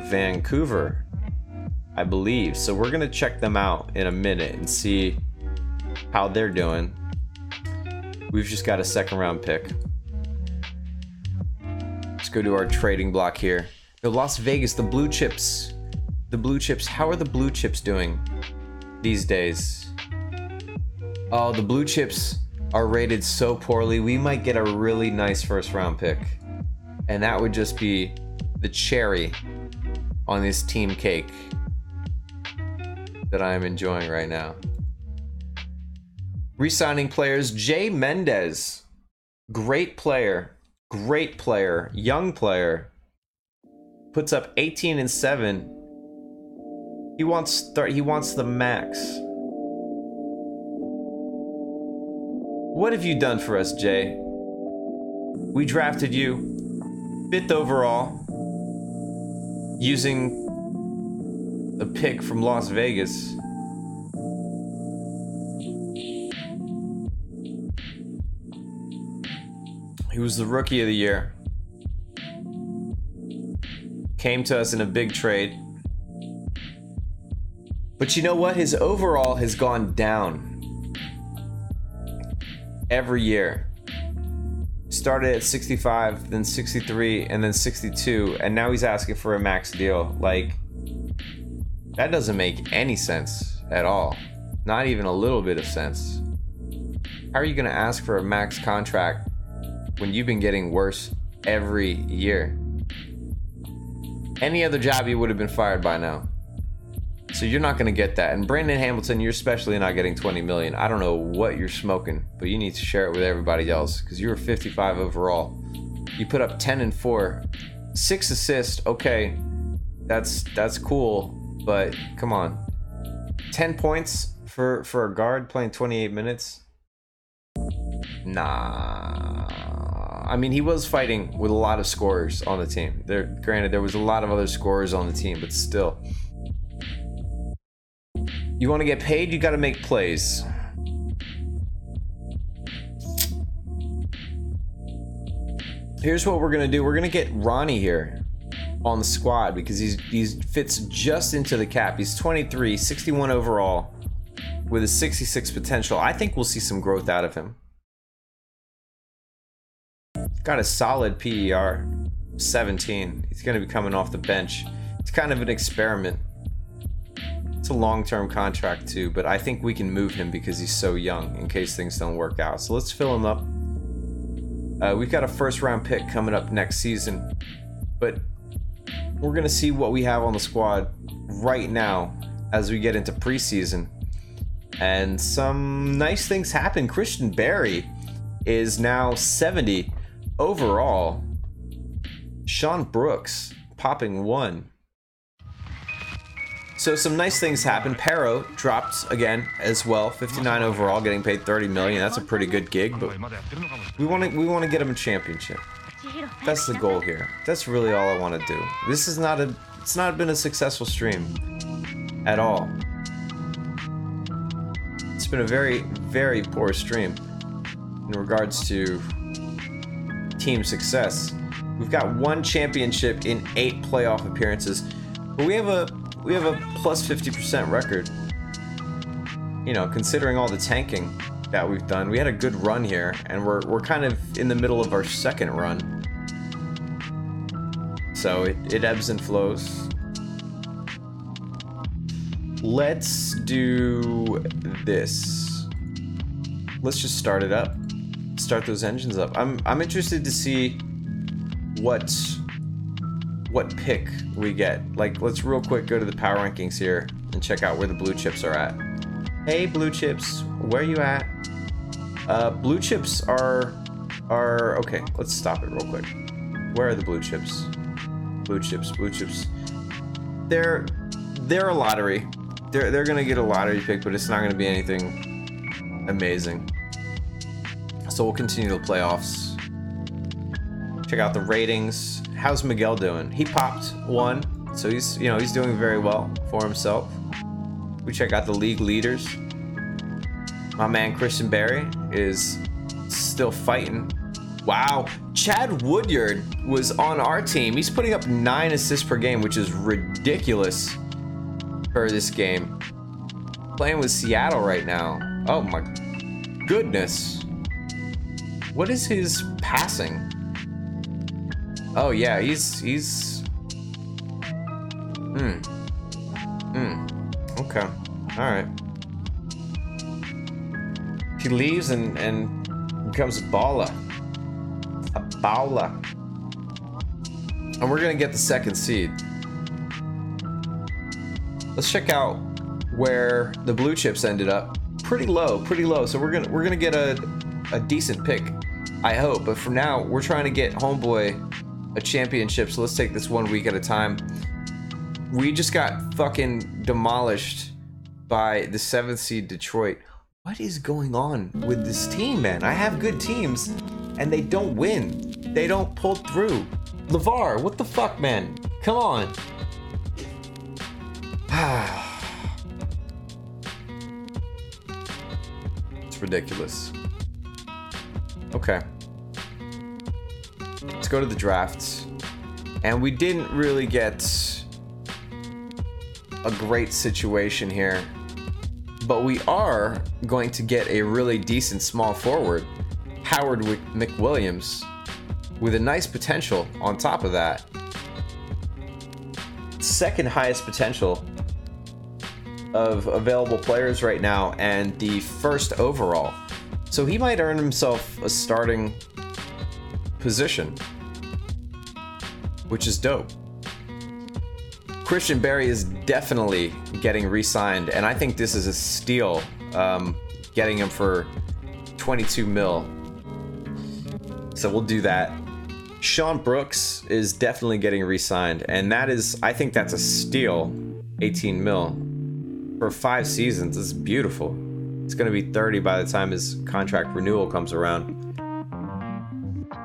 Vancouver, I believe. So we're gonna check them out in a minute and see how they're doing. We've just got a 2nd round pick. Let's go to our trading block here. The Las Vegas, the blue chips. The blue chips, how are the blue chips doing these days? Oh, the blue chips are rated so poorly. We might get a really nice 1st round pick. And that would just be the cherry on this team cake that I am enjoying right now. Re-signing players. Jay Mendez. Great player. Great player. Young player. Puts up 18 and 7. He wants the max. What have you done for us, Jay? We drafted you 5th overall using a pick from Las Vegas. He was the rookie of the year. Came to us in a big trade. But you know what? His overall has gone down every year. Started at 65, then 63, and then 62, and now he's asking for a max deal. Like, that doesn't make any sense at all. Not even a little bit of sense. How are you gonna ask for a max contract when you've been getting worse every year? Any other job you would have been fired by now. So you're not gonna get that. And Brandon Hamilton, you're especially not getting 20 million. I don't know what you're smoking, but you need to share it with everybody else because you were 55 overall. You put up 10 and 4, 6 assists. Okay, that's cool, but come on. 10 points for a guard playing 28 minutes. Nah. I mean, he was fighting with a lot of scorers on the team. Granted, there was a lot of other scorers on the team, but still. You want to get paid, you got to make plays. Here's what we're going to do. We're going to get Ronnie here on the squad because he fits just into the cap. He's 23, 61 overall with a 66 potential. I think we'll see some growth out of him. Got a solid PER, 17. He's going to be coming off the bench. It's kind of an experiment. It's a long-term contract too, but I think we can move him because he's so young in case things don't work out. So let's fill him up. We've got a first-round pick coming up next season, but we're going to see what we have on the squad right now as we get into preseason. And some nice things happen. Christian Barry is now 70 overall. Sean Brooks popping 1. So some nice things happen. Pero dropped again as well, 59 overall, getting paid 30 million. That's a pretty good gig, but we want to get him a championship. That's the goal here. That's really all I want to do. This is it's not been a successful stream at all. It's been a very, very poor stream in regards to team success. We've got 1 championship in 8 playoff appearances, but we have a plus 50% record. You know, considering all the tanking that we've done, we had a good run here, and we're kind of in the middle of our second run. So it ebbs and flows. Let's do this. Let's just start it up. Start those engines up. I'm interested to see what pick we get. Like, let's real quick go to the power rankings here and check out where the blue chips are at. Hey, blue chips, where you at? Blue chips are okay. Let's stop it real quick. Where are the blue chips? Blue chips. They're a lottery. They're gonna get a lottery pick, but it's not gonna be anything amazing. So we'll continue the playoffs. Check out the ratings. How's Miguel doing? He popped 1, so he's doing very well for himself. We check out the league leaders. My man Christian Barry is still fighting. Wow, Chad Woodyard was on our team. He's putting up 9 assists per game, which is ridiculous for this game. Playing with Seattle right now. Oh my goodness. What is his passing? Oh yeah, he's okay. Alright. He leaves and becomes a baller. A baller. And we're gonna get the 2nd seed. Let's check out where the blue chips ended up pretty low. So we're gonna get a decent pick, I hope. But for now, we're trying to get homeboy a championship. So let's take this 1 week at a time. We just got fucking demolished by the 7th seed Detroit. What is going on with this team, man? I have good teams, and they don't win. They don't pull through. LeVar, what the fuck, man? Come on. It's ridiculous. Okay. Let's go to the drafts. And we didn't really get a great situation here, but we are going to get a really decent small forward, Howard McWilliams, with a nice potential on top of that. Second highest potential of available players right now, and the first overall. So he might earn himself a starting position, which is dope. Christian Barry is definitely getting re-signed, and I think this is a steal, getting him for 22 mil. So we'll do that. Sean Brooks is definitely getting re-signed, and that is, I think that's a steal. 18 mil for 5 seasons. This is beautiful. It's going to be 30 by the time his contract renewal comes around.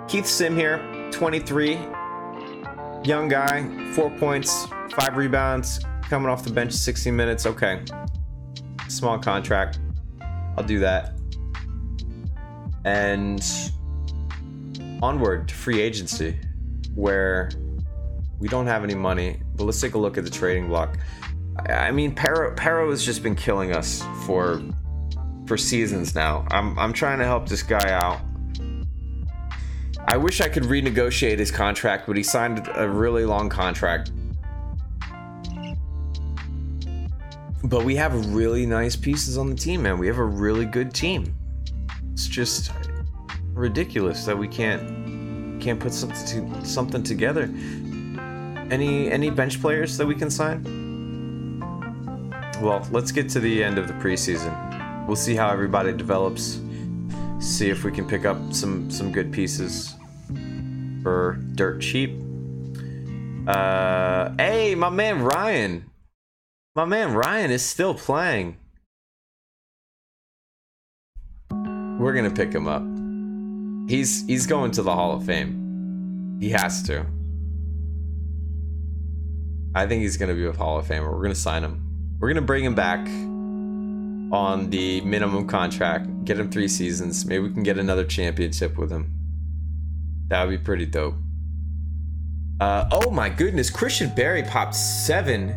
Keith Sim here, 23, young guy, 4 points, 5 rebounds, coming off the bench 60 minutes. Okay, small contract. I'll do that. And onward to free agency, where we don't have any money. But let's take a look at the trading block. I mean, Pero has just been killing us for seasons now. I'm trying to help this guy out. I wish I could renegotiate his contract, but he signed a really long contract. But we have really nice pieces on the team, man. We have a really good team. It's just ridiculous that we can't put something together. Any bench players that we can sign? Well, let's get to the end of the preseason. We'll see how everybody develops. See if we can pick up some good pieces for dirt cheap. Hey, my man Ryan. My man Ryan is still playing. We're gonna pick him up. He's going to the Hall of Fame. He has to. I think he's gonna be a Hall of Famer. We're gonna sign him. We're gonna bring him back on the minimum contract. Get him 3 seasons. Maybe we can get another championship with him. That would be pretty dope. Oh my goodness, Christian Barry popped 7.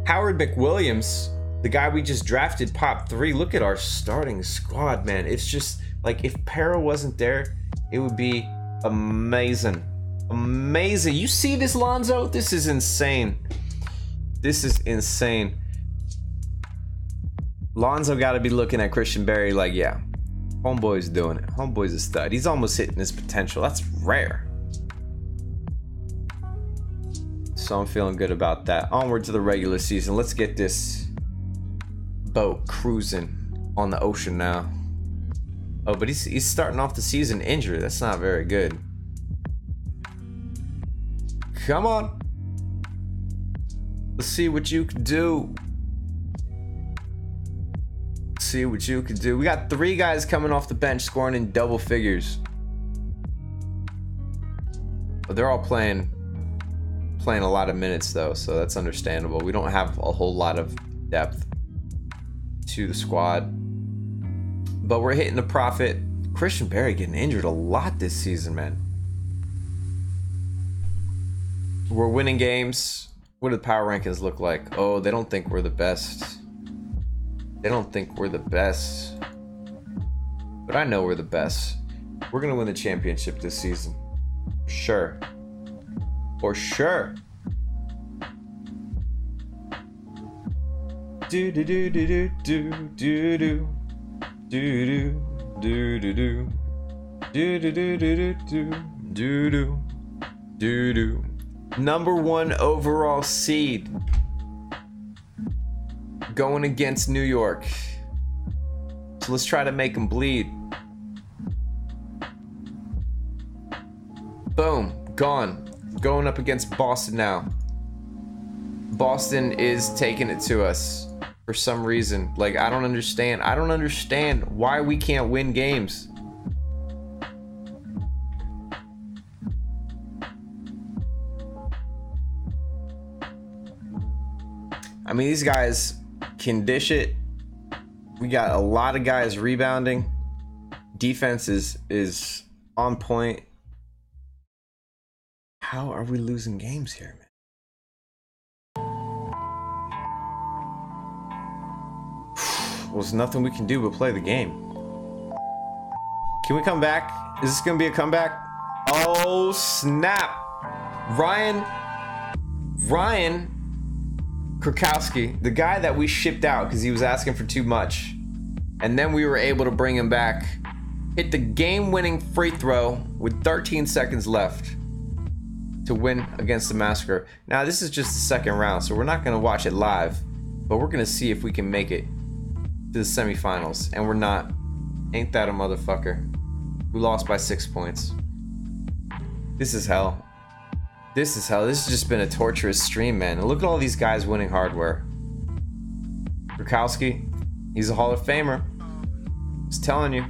Howard McWilliams, the guy we just drafted, popped 3. Look at our starting squad, man. It's just like, if Pero wasn't there, it would be amazing. Amazing. You see this, Lonzo? This is insane. This is insane. Lonzo got to be looking at Christian Barry like, yeah, homeboy's doing it. Homeboy's a stud. He's almost hitting his potential. That's rare. So I'm feeling good about that. Onward to the regular season. Let's get this boat cruising on the ocean now. Oh, but he's starting off the season injured. That's not very good. Come on. Let's see what you can do. See what you can do. We got 3 guys coming off the bench scoring in double figures. But they're all playing a lot of minutes though, so that's understandable. We don't have a whole lot of depth to the squad, but we're hitting the profit. Christian Barry getting injured a lot this season, man. We're winning games. What do the power rankings look like? Oh, they don't think we're the best. They don't think we're the best, but I know we're the best. We're gonna win the championship this season, sure. For sure. Do do do do do do do do do do do do do do do do do do do do. Number 1 overall seed going against New York. So let's try to make them bleed. Boom. Gone. Going up against Boston now. Boston is taking it to us for some reason. Like, I don't understand. I don't understand why we can't win games. I mean, these guys can dish it. We got a lot of guys rebounding. Defense is on point. How are we losing games here, man? Well, there's nothing we can do but play the game. Can we come back? Is this gonna be a comeback? Oh, snap. Ryan Krakowski, the guy that we shipped out because he was asking for too much, and then we were able to bring him back, hit the game-winning free throw with 13 seconds left to win against the Massacre. Now, this is just the second round, so we're not going to watch it live, but we're going to see if we can make it to the semifinals, and we're not. Ain't that a motherfucker? We lost by 6 points. This is hell. This is hell. This has just been a torturous stream, man. And look at all these guys winning hardware. Krakowski, he's a Hall of Famer. Just telling you.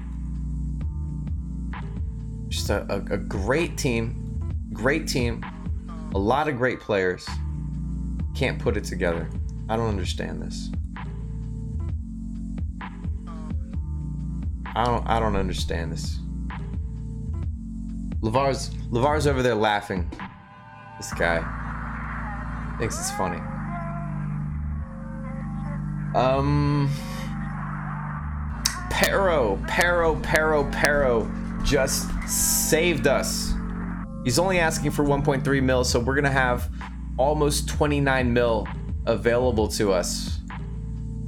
Just a great team. Great team. A lot of great players. Can't put it together. I don't understand this. I don't understand this. LeVar's over there laughing. This guy thinks it's funny. Pero just saved us. He's only asking for 1.3 mil, so we're gonna have almost 29 mil available to us.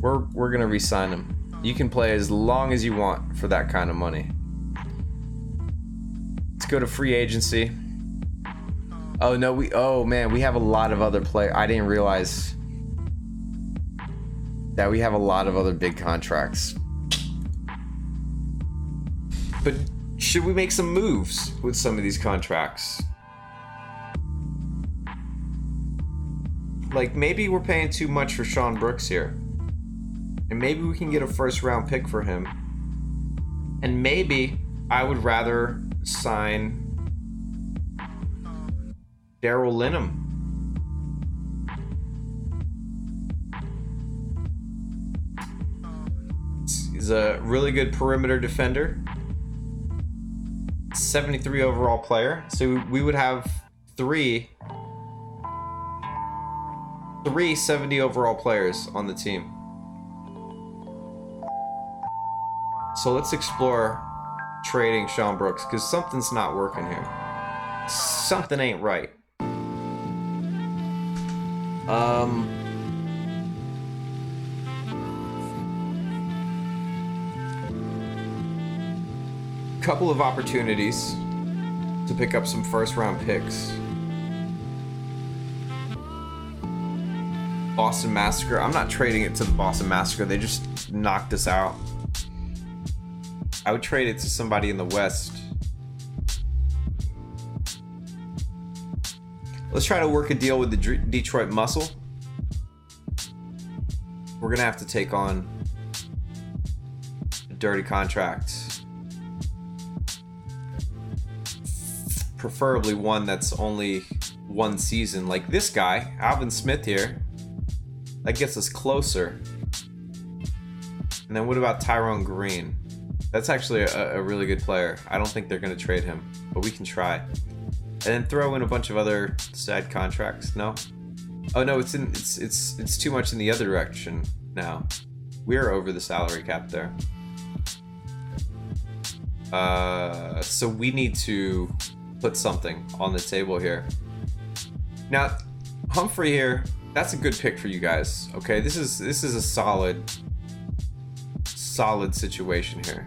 We're gonna re-sign him. You can play as long as you want for that kind of money. Let's go to free agency. Oh no, oh man, we have a lot of other I didn't realize that we have a lot of other big contracts. But should we make some moves with some of these contracts? Like, maybe we're paying too much for Sean Brooks here. And maybe we can get a first round pick for him. And maybe I would rather sign Daryl Linham. He's a really good perimeter defender. 73 overall player. So we would have three 70 overall players on the team. So let's explore trading Sean Brooks, because something's not working here. Something ain't right. Couple of opportunities to pick up some first round picks. Boston Massacre. I'm not trading it to the Boston Massacre. They just knocked us out. I would trade it to somebody in the West. Let's try to work a deal with the Detroit Muscle. We're gonna have to take on a dirty contract. Preferably one that's only one season, like this guy, Alvin Smith here. That gets us closer. And then what about Tyrone Green? That's actually a really good player. I don't think they're going to trade him, but we can try. And then throw in a bunch of other side contracts. No? Oh no, it's too much in the other direction now. We're over the salary cap there. So we need to put something on the table here. Now, Humphrey here, that's a good pick for you guys. Okay, this is a solid situation here.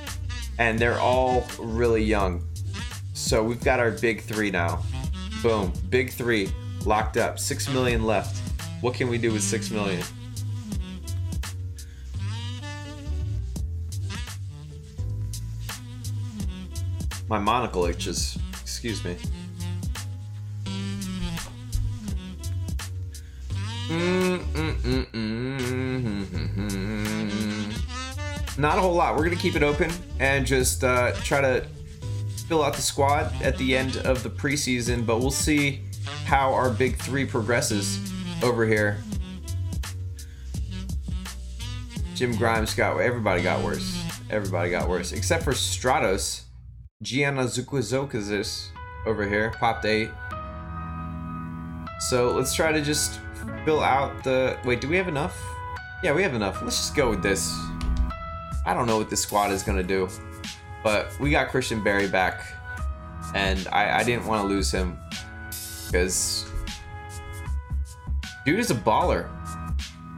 and they're all really young. So we've got our big three now. Boom, big three locked up. 6 million left. What can we do with 6 million? My monocle itches. Excuse me. Not a whole lot. We're gonna keep it open and just try to fill out the squad at the end of the preseason, but we'll see how our big three progresses over here. Jim Grimes everybody got worse. Everybody got worse. Except for Stratos. Gianna Zukwazokazis over here, popped 8. So let's try to just fill out the... Wait, do we have enough? Yeah, we have enough. Let's just go with this. I don't know what this squad is gonna do, but we got Christian Barry back, and I didn't want to lose him because dude is a baller.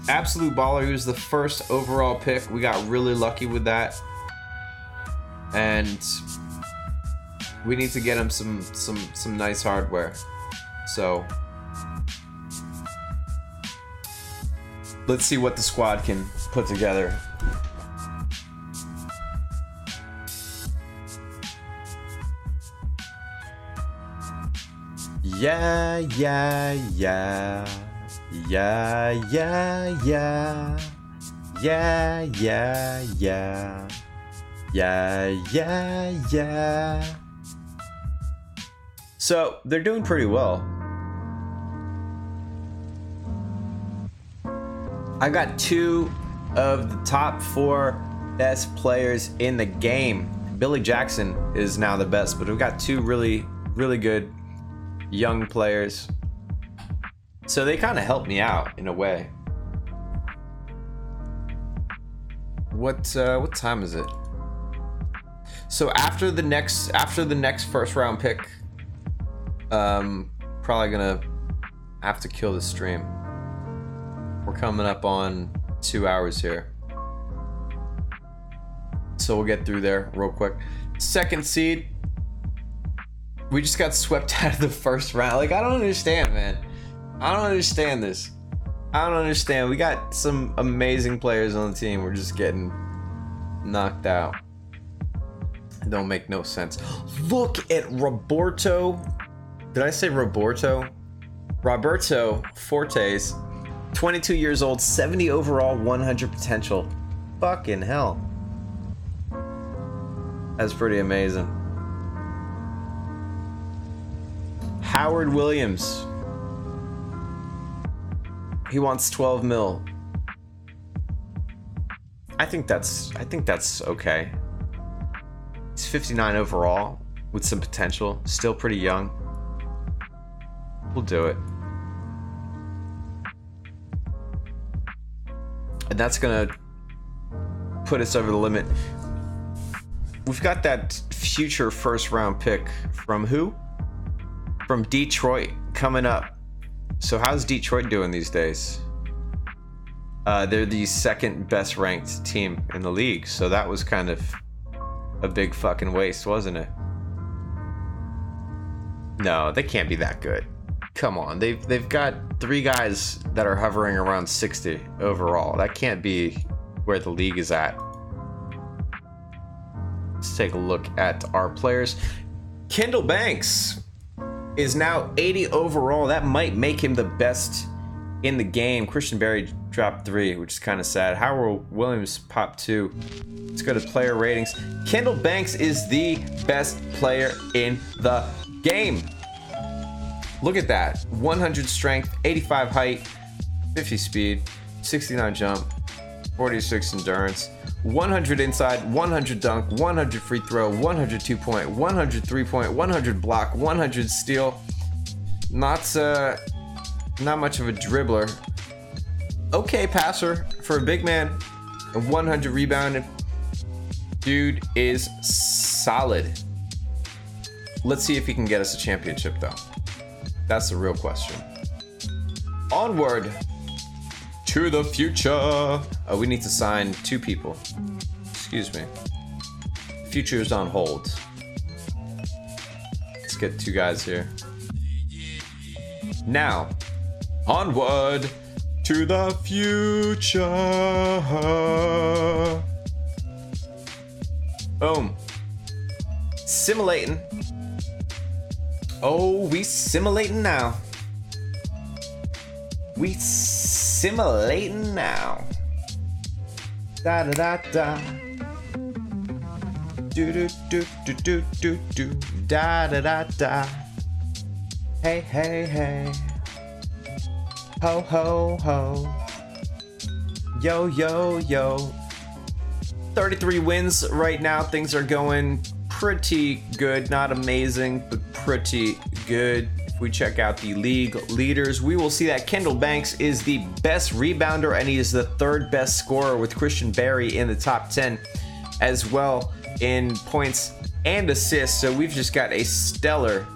Absolute baller. He was the first overall pick. We got really lucky with that, and we need to get him some nice hardware. So let's see what the squad can put together. Yeah, yeah, yeah. Yeah, yeah, yeah. Yeah, yeah, yeah. Yeah, yeah, yeah. So, they're doing pretty well. I got 2 of the top 4 best players in the game. Billy Jackson is now the best, but we've got 2 really, really good young players. So they kind of helped me out in a way. What time is it? So after the next first round pick, probably gonna have to kill the stream. We're coming up on 2 hours here, so we'll get through there real quick. Second seed, we just got swept out of the first round. Like, I don't understand, man. I don't understand this. I don't understand. We got some amazing players on the team. We're just getting knocked out. It don't make no sense. Look at Roberto. Did I say Roberto? Roberto Fortes, 22 years old, 70 overall, 100 potential. Fucking hell. That's pretty amazing. Howard Williams. He wants 12 mil. I think that's okay. He's 59 overall with some potential. Still pretty young. We'll do it. And that's gonna put us over the limit. We've got that future first round pick from who? From Detroit coming up. So how's Detroit doing these days? They're the second best ranked team in the league. So that was kind of a big fucking waste, wasn't it? No, they can't be that good. Come on, they've got 3 guys that are hovering around 60 overall. That can't be where the league is at. Let's take a look at our players. Kendall Banks is now 80 overall. That might make him the best in the game. Christian Barry dropped 3, which is kind of sad. Howard Williams popped 2. Let's go to player ratings. Kendall Banks is the best player in the game. Look at that. 100 strength, 85 height, 50 speed, 69 jump, 46 endurance, 100 inside, 100 dunk, 100 free throw, 100 2-point, 100 3-point, 100 block, 100 steal. Not much of a dribbler. Okay passer for a big man, and 100 rebounding. Dude is solid. Let's see if he can get us a championship though. That's the real question. Onward to the future. Oh, we need to sign 2 people. Excuse me. Future's on hold. Let's get 2 guys here. Now, onward to the future. Boom. Simulating. Oh, we simulating now. We simulating now. Da da da da. Do do do do do do do. Da da da da. Hey hey hey. Ho ho ho. Yo yo yo. 33 wins right now. Things are going pretty good. Not amazing, but pretty good. If we check out the league leaders, we will see that Kendall Banks is the best rebounder and he is the 3rd best scorer, with Christian Barry in the top 10 as well in points and assists. So we've just got a stellar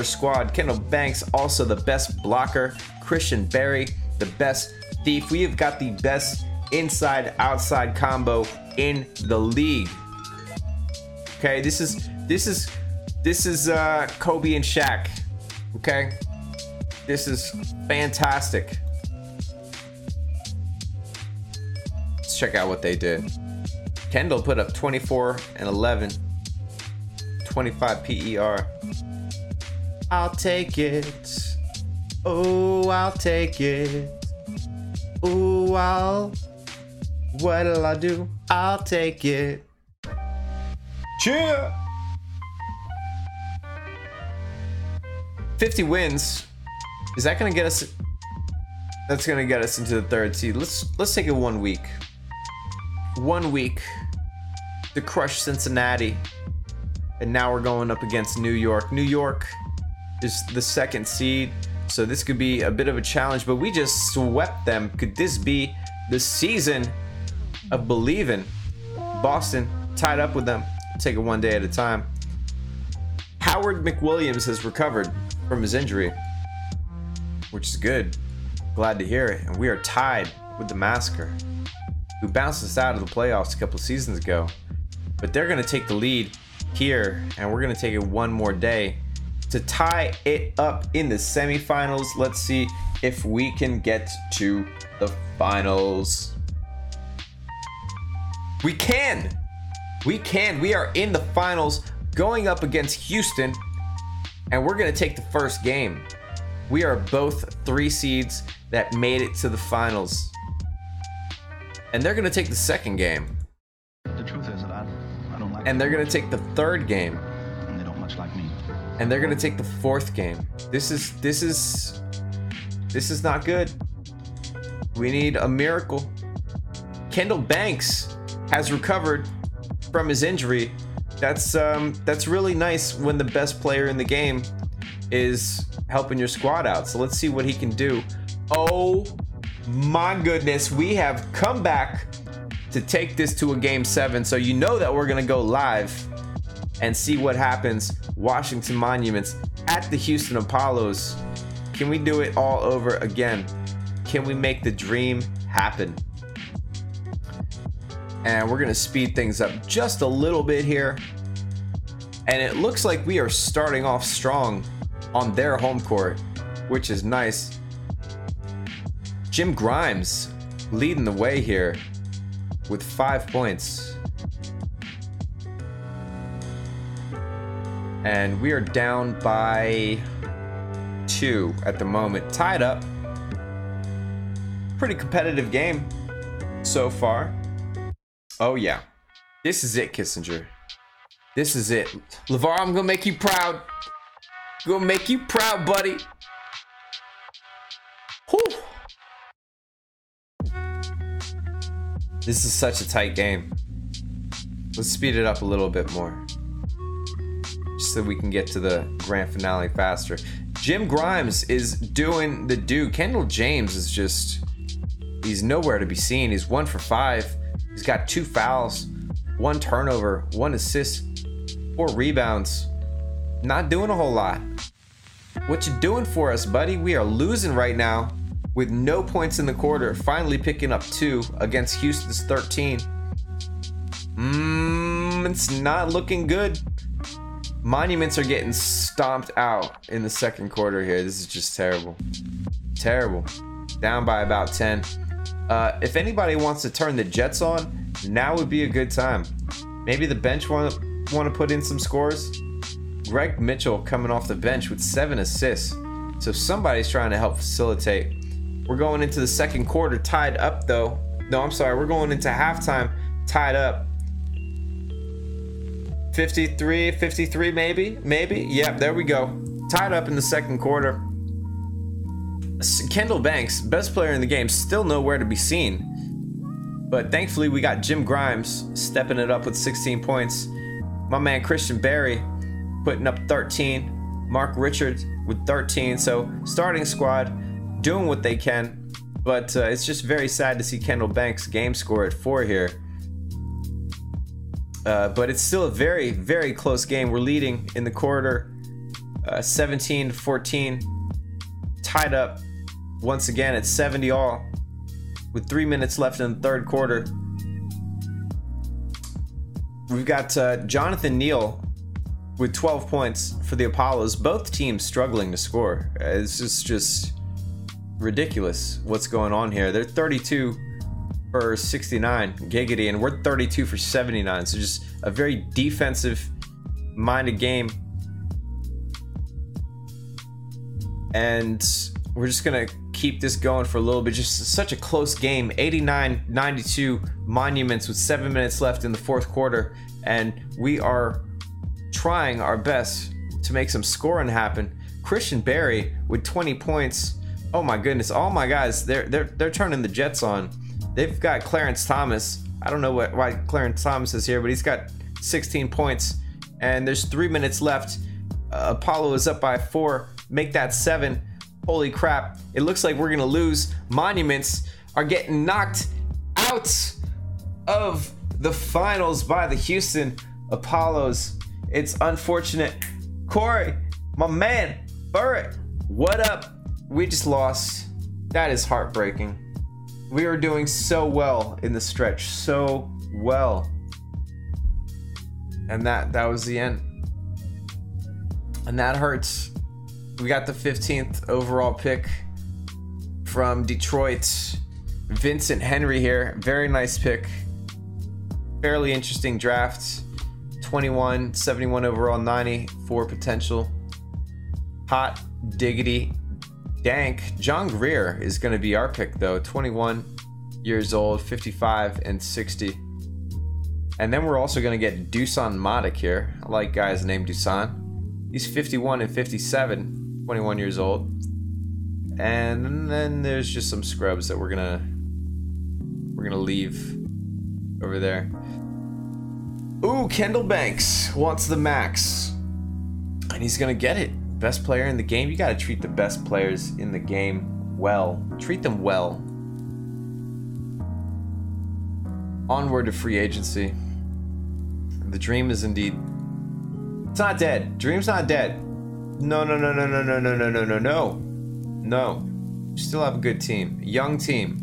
squad. Kendall Banks also the best blocker. Christian Barry the best thief. We have got the best inside outside combo in the league. Okay, this is Kobe and Shaq. Okay, this is fantastic. Let's check out what they did. Kendall put up 24 and 11, 25 PER. I'll take it. Oh, I'll take it. Ooh, what'll I do? I'll take it. Cheer! 50 wins. Is that gonna get us? That's gonna get us into the 3rd seed. Let's take it 1 week. 1 week to crush Cincinnati, and now we're going up against New York. New York is the 2nd seed, so this could be a bit of a challenge. But we just swept them. Could this be the season of believing? Boston tied up with them. Take it one day at a time. Howard McWilliams has recovered from his injury, which is good. Glad to hear it. And we are tied with the Massacre, who bounced us out of the playoffs a couple seasons ago. But they're going to take the lead here, and we're going to take it one more day to tie it up in the semifinals. Let's see if we can get to the finals. We can. We can. We are in the finals, going up against Houston, and we're going to take the first game. We are both 3 seeds that made it to the finals, and they're going to take the second game. The truth is that I don't like. And they're going to take the third game. And they don't much like me. And they're going to take the fourth game. This is not good. We need a miracle. Kendall Banks has recovered from his injury. That's really nice when the best player in the game is helping your squad out. So let's see what he can do. Oh my goodness, we have come back to take this to a game 7. So you know that we're gonna go live and see what happens. Washington Monuments at the Houston Apollos. Can we do it all over again? Can we make the dream happen? And we're gonna speed things up just a little bit here. And it looks like we are starting off strong on their home court, which is nice. Jim Grimes leading the way here with 5 points. And we are down by 2 at the moment, tied up. Pretty competitive game so far. Oh yeah, this is it, Kissinger. This is it. LeVar, I'm gonna make you proud. Gonna make you proud, buddy. Whew. This is such a tight game. Let's speed it up a little bit more, just so we can get to the grand finale faster. Jim Grimes is doing the do. Kendall James is just, he's nowhere to be seen. He's 1 for 5. He's got 2 fouls, 1 turnover, 1 assist, 4 rebounds. Not doing a whole lot. What you doing for us, buddy? We are losing right now with no points in the quarter. Finally picking up 2 against Houston's 13. Monuments not looking good. Monuments are getting stomped out in the second quarter here. This is just terrible. Terrible. Down by about 10. If anybody wants to turn the Jets on, now would be a good time. Maybe the bench want to put in some scores. Greg Mitchell coming off the bench with 7 assists. So somebody's trying to help facilitate. We're going into the second quarter tied up though. No, I'm sorry. We're going into halftime tied up. 53 maybe. Yep, there we go. Tied up in the second quarter. Kendall Banks, best player in the game, still nowhere to be seen. But thankfully we got Jim Grimes stepping it up with 16 points. My man Christian Barry putting up 13. Mark Richards with 13. So starting squad doing what they can. But it's just very sad to see Kendall Banks game score at 4 here. But it's still a very, very close game. We're leading in the quarter 17-14. Tied up once again at 70 all with 3 minutes left in the third quarter. We've got Jonathan Neal with 12 points for the Apollos. Both teams struggling to score. It's just ridiculous what's going on here. They're 32 for 69 giggity, and we're 32 for 79. So just a very defensive minded game. And we're just gonna keep this going for a little bit. Just such a close game. 89-92 Monuments with 7 minutes left in the fourth quarter, and we are trying our best to make some scoring happen. Christian Barry with 20 points. Oh my goodness, all my guys, they're turning the Jets on. They've got Clarence Thomas. I don't know why Clarence Thomas is here, but he's got 16 points, and there's 3 minutes left. Apollo is up by 4. Make that 7. Holy crap. It looks like we're going to lose. Monuments are getting knocked out of the finals by the Houston Apollos. It's unfortunate. Corey, my man, Burrett, what up? We just lost. That is heartbreaking. We were doing so well in the stretch. So well. And that was the end. And that hurts. We got the 15th overall pick from Detroit. Vincent Henry here. Very nice pick. Fairly interesting draft. 21, 71 overall, 94 potential. Hot diggity dank. John Greer is going to be our pick though. 21 years old, 55 and 60. And then we're also going to get Dusan Matic here. I like guys named Dusan. He's 51 and 57. 21 years old. And then there's just some scrubs that we're gonna leave over there. Ooh, Kendall Banks wants the max, and he's gonna get it. Best player in the game. You gotta treat the best players in the game well. Treat them well. Onward to free agency. The dream is indeed. It's not dead. Dream's not dead. No. We still have a good team. Young team.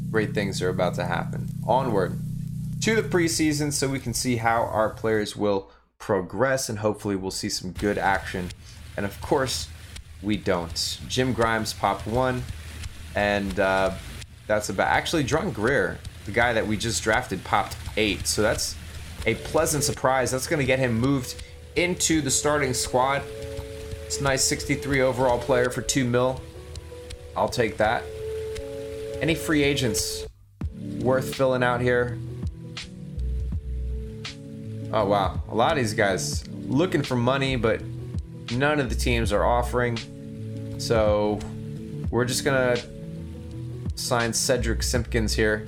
Great things are about to happen. Onward to the preseason so we can see how our players will progress, and hopefully we'll see some good action. And of course, we don't. Jim Grimes popped 1, and that's about... Actually, John Greer, the guy that we just drafted, popped 8. So that's a pleasant surprise. That's going to get him moved into the starting squad. It's a nice 63 overall player for 2 mil. I'll take that. Any free agents worth filling out here? Oh wow, a lot of these guys looking for money, but none of the teams are offering. So we're just gonna sign Cedric Simpkins here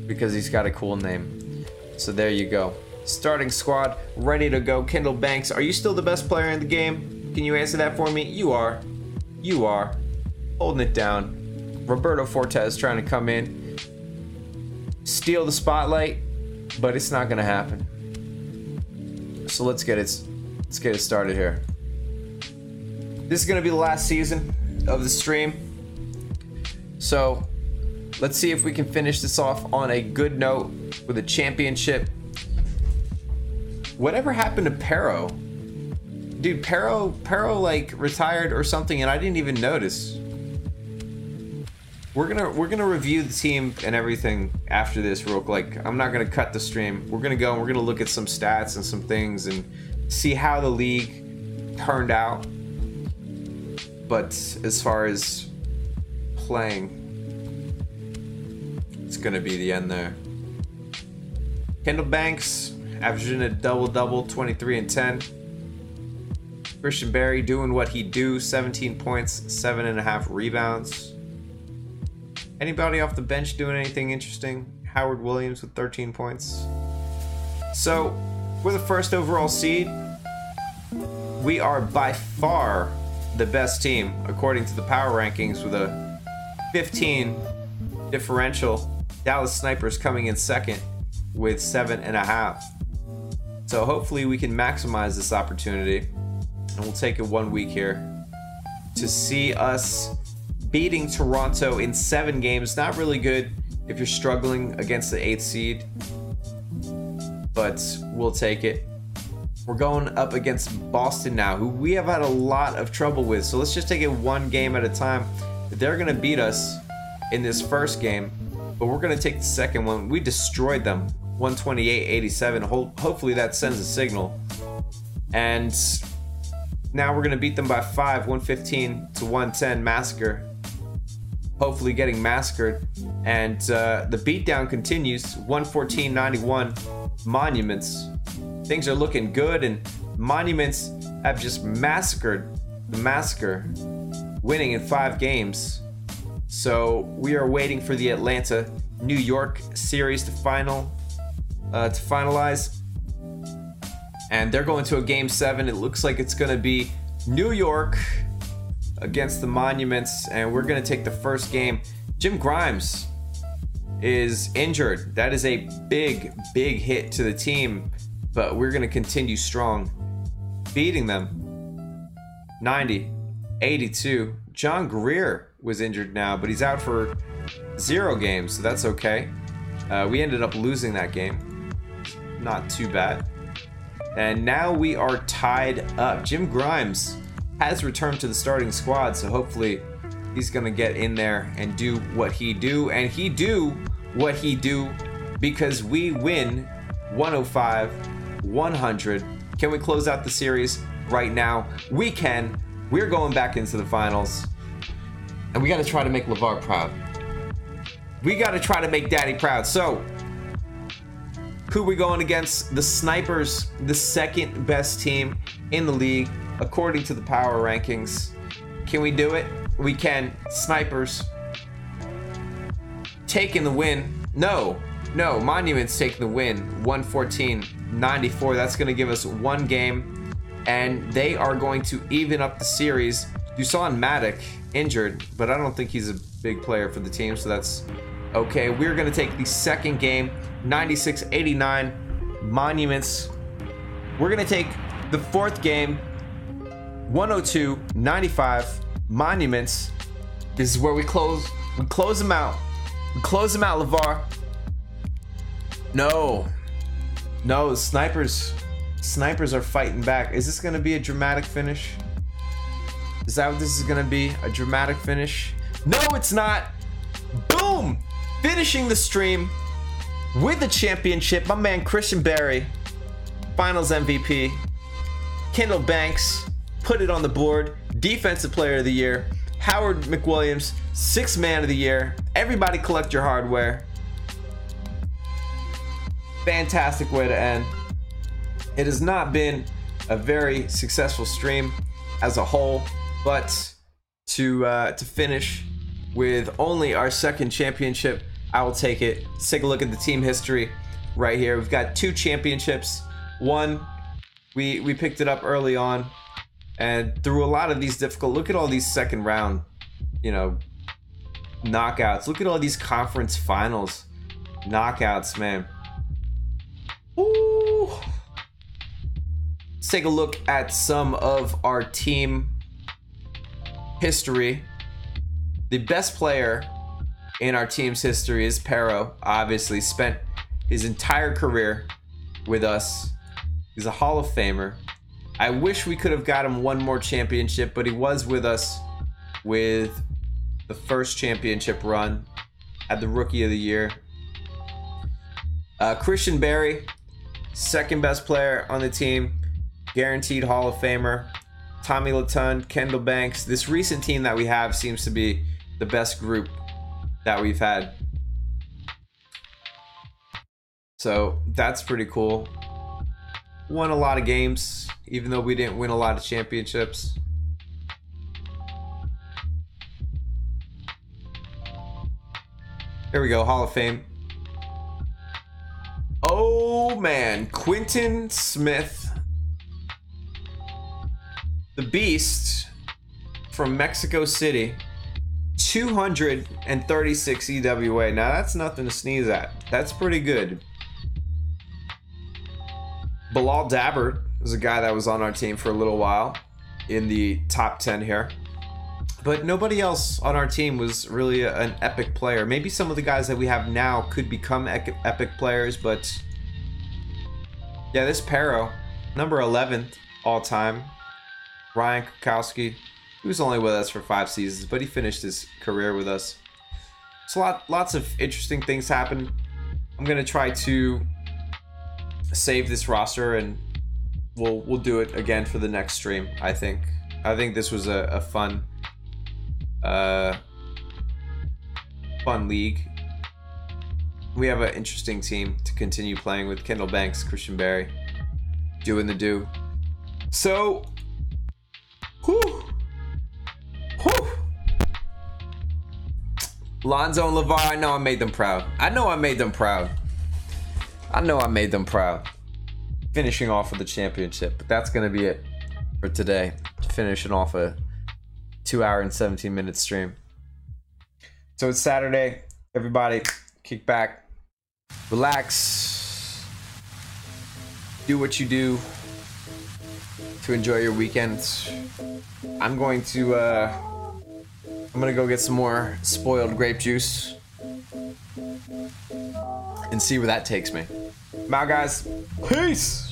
because he's got a cool name. So there you go. Starting squad ready to go. Kendall Banks, are you still the best player in the game? Can you answer that for me? You are. You are. Holding it down. Roberto Fortes trying to come in, steal the spotlight, but it's not gonna happen. So let's get it started here. This is gonna be the last season of the stream. So let's see if we can finish this off on a good note. with a championship. Whatever happened to Pero? Dude, Pero like retired or something, and I didn't even notice. We're gonna review the team and everything after this real quick. I'm not gonna cut the stream. We're gonna go and we're gonna look at some stats and some things and see how the league turned out. But as far as playing, it's gonna be the end there. Kendall Banks averaging a double-double, 23 and 10. Christian Barry doing what he do, 17 points, 7.5 rebounds. Anybody off the bench doing anything interesting? Howard Williams with 13 points. So, we're the first overall seed. We are by far the best team, according to the power rankings, with a 15 differential. Dallas Snipers coming in second with 7.5. So hopefully we can maximize this opportunity. And we'll take it 1 week here to see us beating Toronto in 7 games. Not really good if you're struggling against the 8th seed, but we'll take it. We're going up against Boston now, who we have had a lot of trouble with. So let's just take it 1 game at a time. They're going to beat us in this first game, but we're going to take the second one. We destroyed them, 128-87. Hopefully that sends a signal. And now we're going to beat them by 5, 115-110 massacre. Hopefully getting massacred. And the beatdown continues, 114-91 Monuments. Things are looking good, and Monuments have just massacred the massacre, winning in 5 games. So we are waiting for the Atlanta-New York series to finalize. And they're going to a game 7. It looks like it's going to be New York against the Monuments, and we're going to take the first game. Jim Grimes is injured. That is a big hit to the team, but we're going to continue strong, beating them 90-82. John Greer was injured now, but he's out for 0 games, so that's okay. We ended up losing that game. Not too bad. And now we are tied up. Jim Grimes has returned to the starting squad, so hopefully he's going to get in there and do what he do. And he do what he do because we win 105-100. Can we close out the series right now? We can. We're going back into the finals. And we got to try to make LeVar proud. We got to try to make Daddy proud. So, who we going against? The Snipers, the second best team in the league, according to the power rankings. Can we do it? We can. Snipers taking the win. No, Monuments taking the win. 114-94. That's going to give us 1 game, and they are going to even up the series. You saw Matic injured, but I don't think he's a big player for the team, so that's okay. We're going to take the second game, 96-89 Monuments. We're going to take the fourth game, 102-95 Monuments. This is where we close them out. We close them out, LeVar. No, Snipers are fighting back. Is this going to be a dramatic finish? Is that what this is going to be? A dramatic finish? No, it's not. Boom! Finishing the stream with the championship. My man Christian Barry, Finals MVP. Kendall Banks put it on the board. Defensive Player of the Year. Howard McWilliams, 6th Man of the Year. Everybody collect your hardware. Fantastic way to end. It has not been a very successful stream as a whole, but to finish with only our 2nd championship, I will take it. Let's take a look at the team history right here. We've got 2 championships. One, we picked it up early on, and through a lot of these difficult, look at all these second round, knockouts. Look at all these conference finals knockouts, man. Ooh. Let's take a look at some of our team history. The best player in our team's history is Pero. Obviously spent his entire career with us. He's a Hall of Famer. I wish we could have got him one more championship, but he was with us with the first championship run, had the Rookie of the Year. Christian Barry, second best player on the team, guaranteed Hall of Famer. Tommy Latun, Kendall Banks. This recent team that we have seems to be the best group that we've had. So that's pretty cool. Won a lot of games, even though we didn't win a lot of championships. Here we go, Hall of Fame. Oh man, Quentin Smith, the Beast from Mexico City, 236 EWA. Now that's nothing to sneeze at. That's pretty good. Bilal Dabbert was a guy that was on our team for a little while in the top 10 here. But nobody else on our team was really an epic player. Maybe some of the guys that we have now could become epic players, but yeah, this Pero, number 11th all time. Ryan Kukowski, he was only with us for 5 seasons, but he finished his career with us. So lots of interesting things happened. I'm gonna try to save this roster and we'll do it again for the next stream. I think this was a fun league. We have an interesting team to continue playing with. Kendall Banks, Christian Barry, doing the do. So, whew. Lonzo and LeVar, I know I made them proud. Finishing off with the championship, but that's gonna be it for today. Finishing off a 2 hour and 17 minute stream. So it's Saturday. Everybody kick back, relax, do what you do to enjoy your weekends. I'm going to go get some more spoiled grape juice and see where that takes me. Now guys, peace.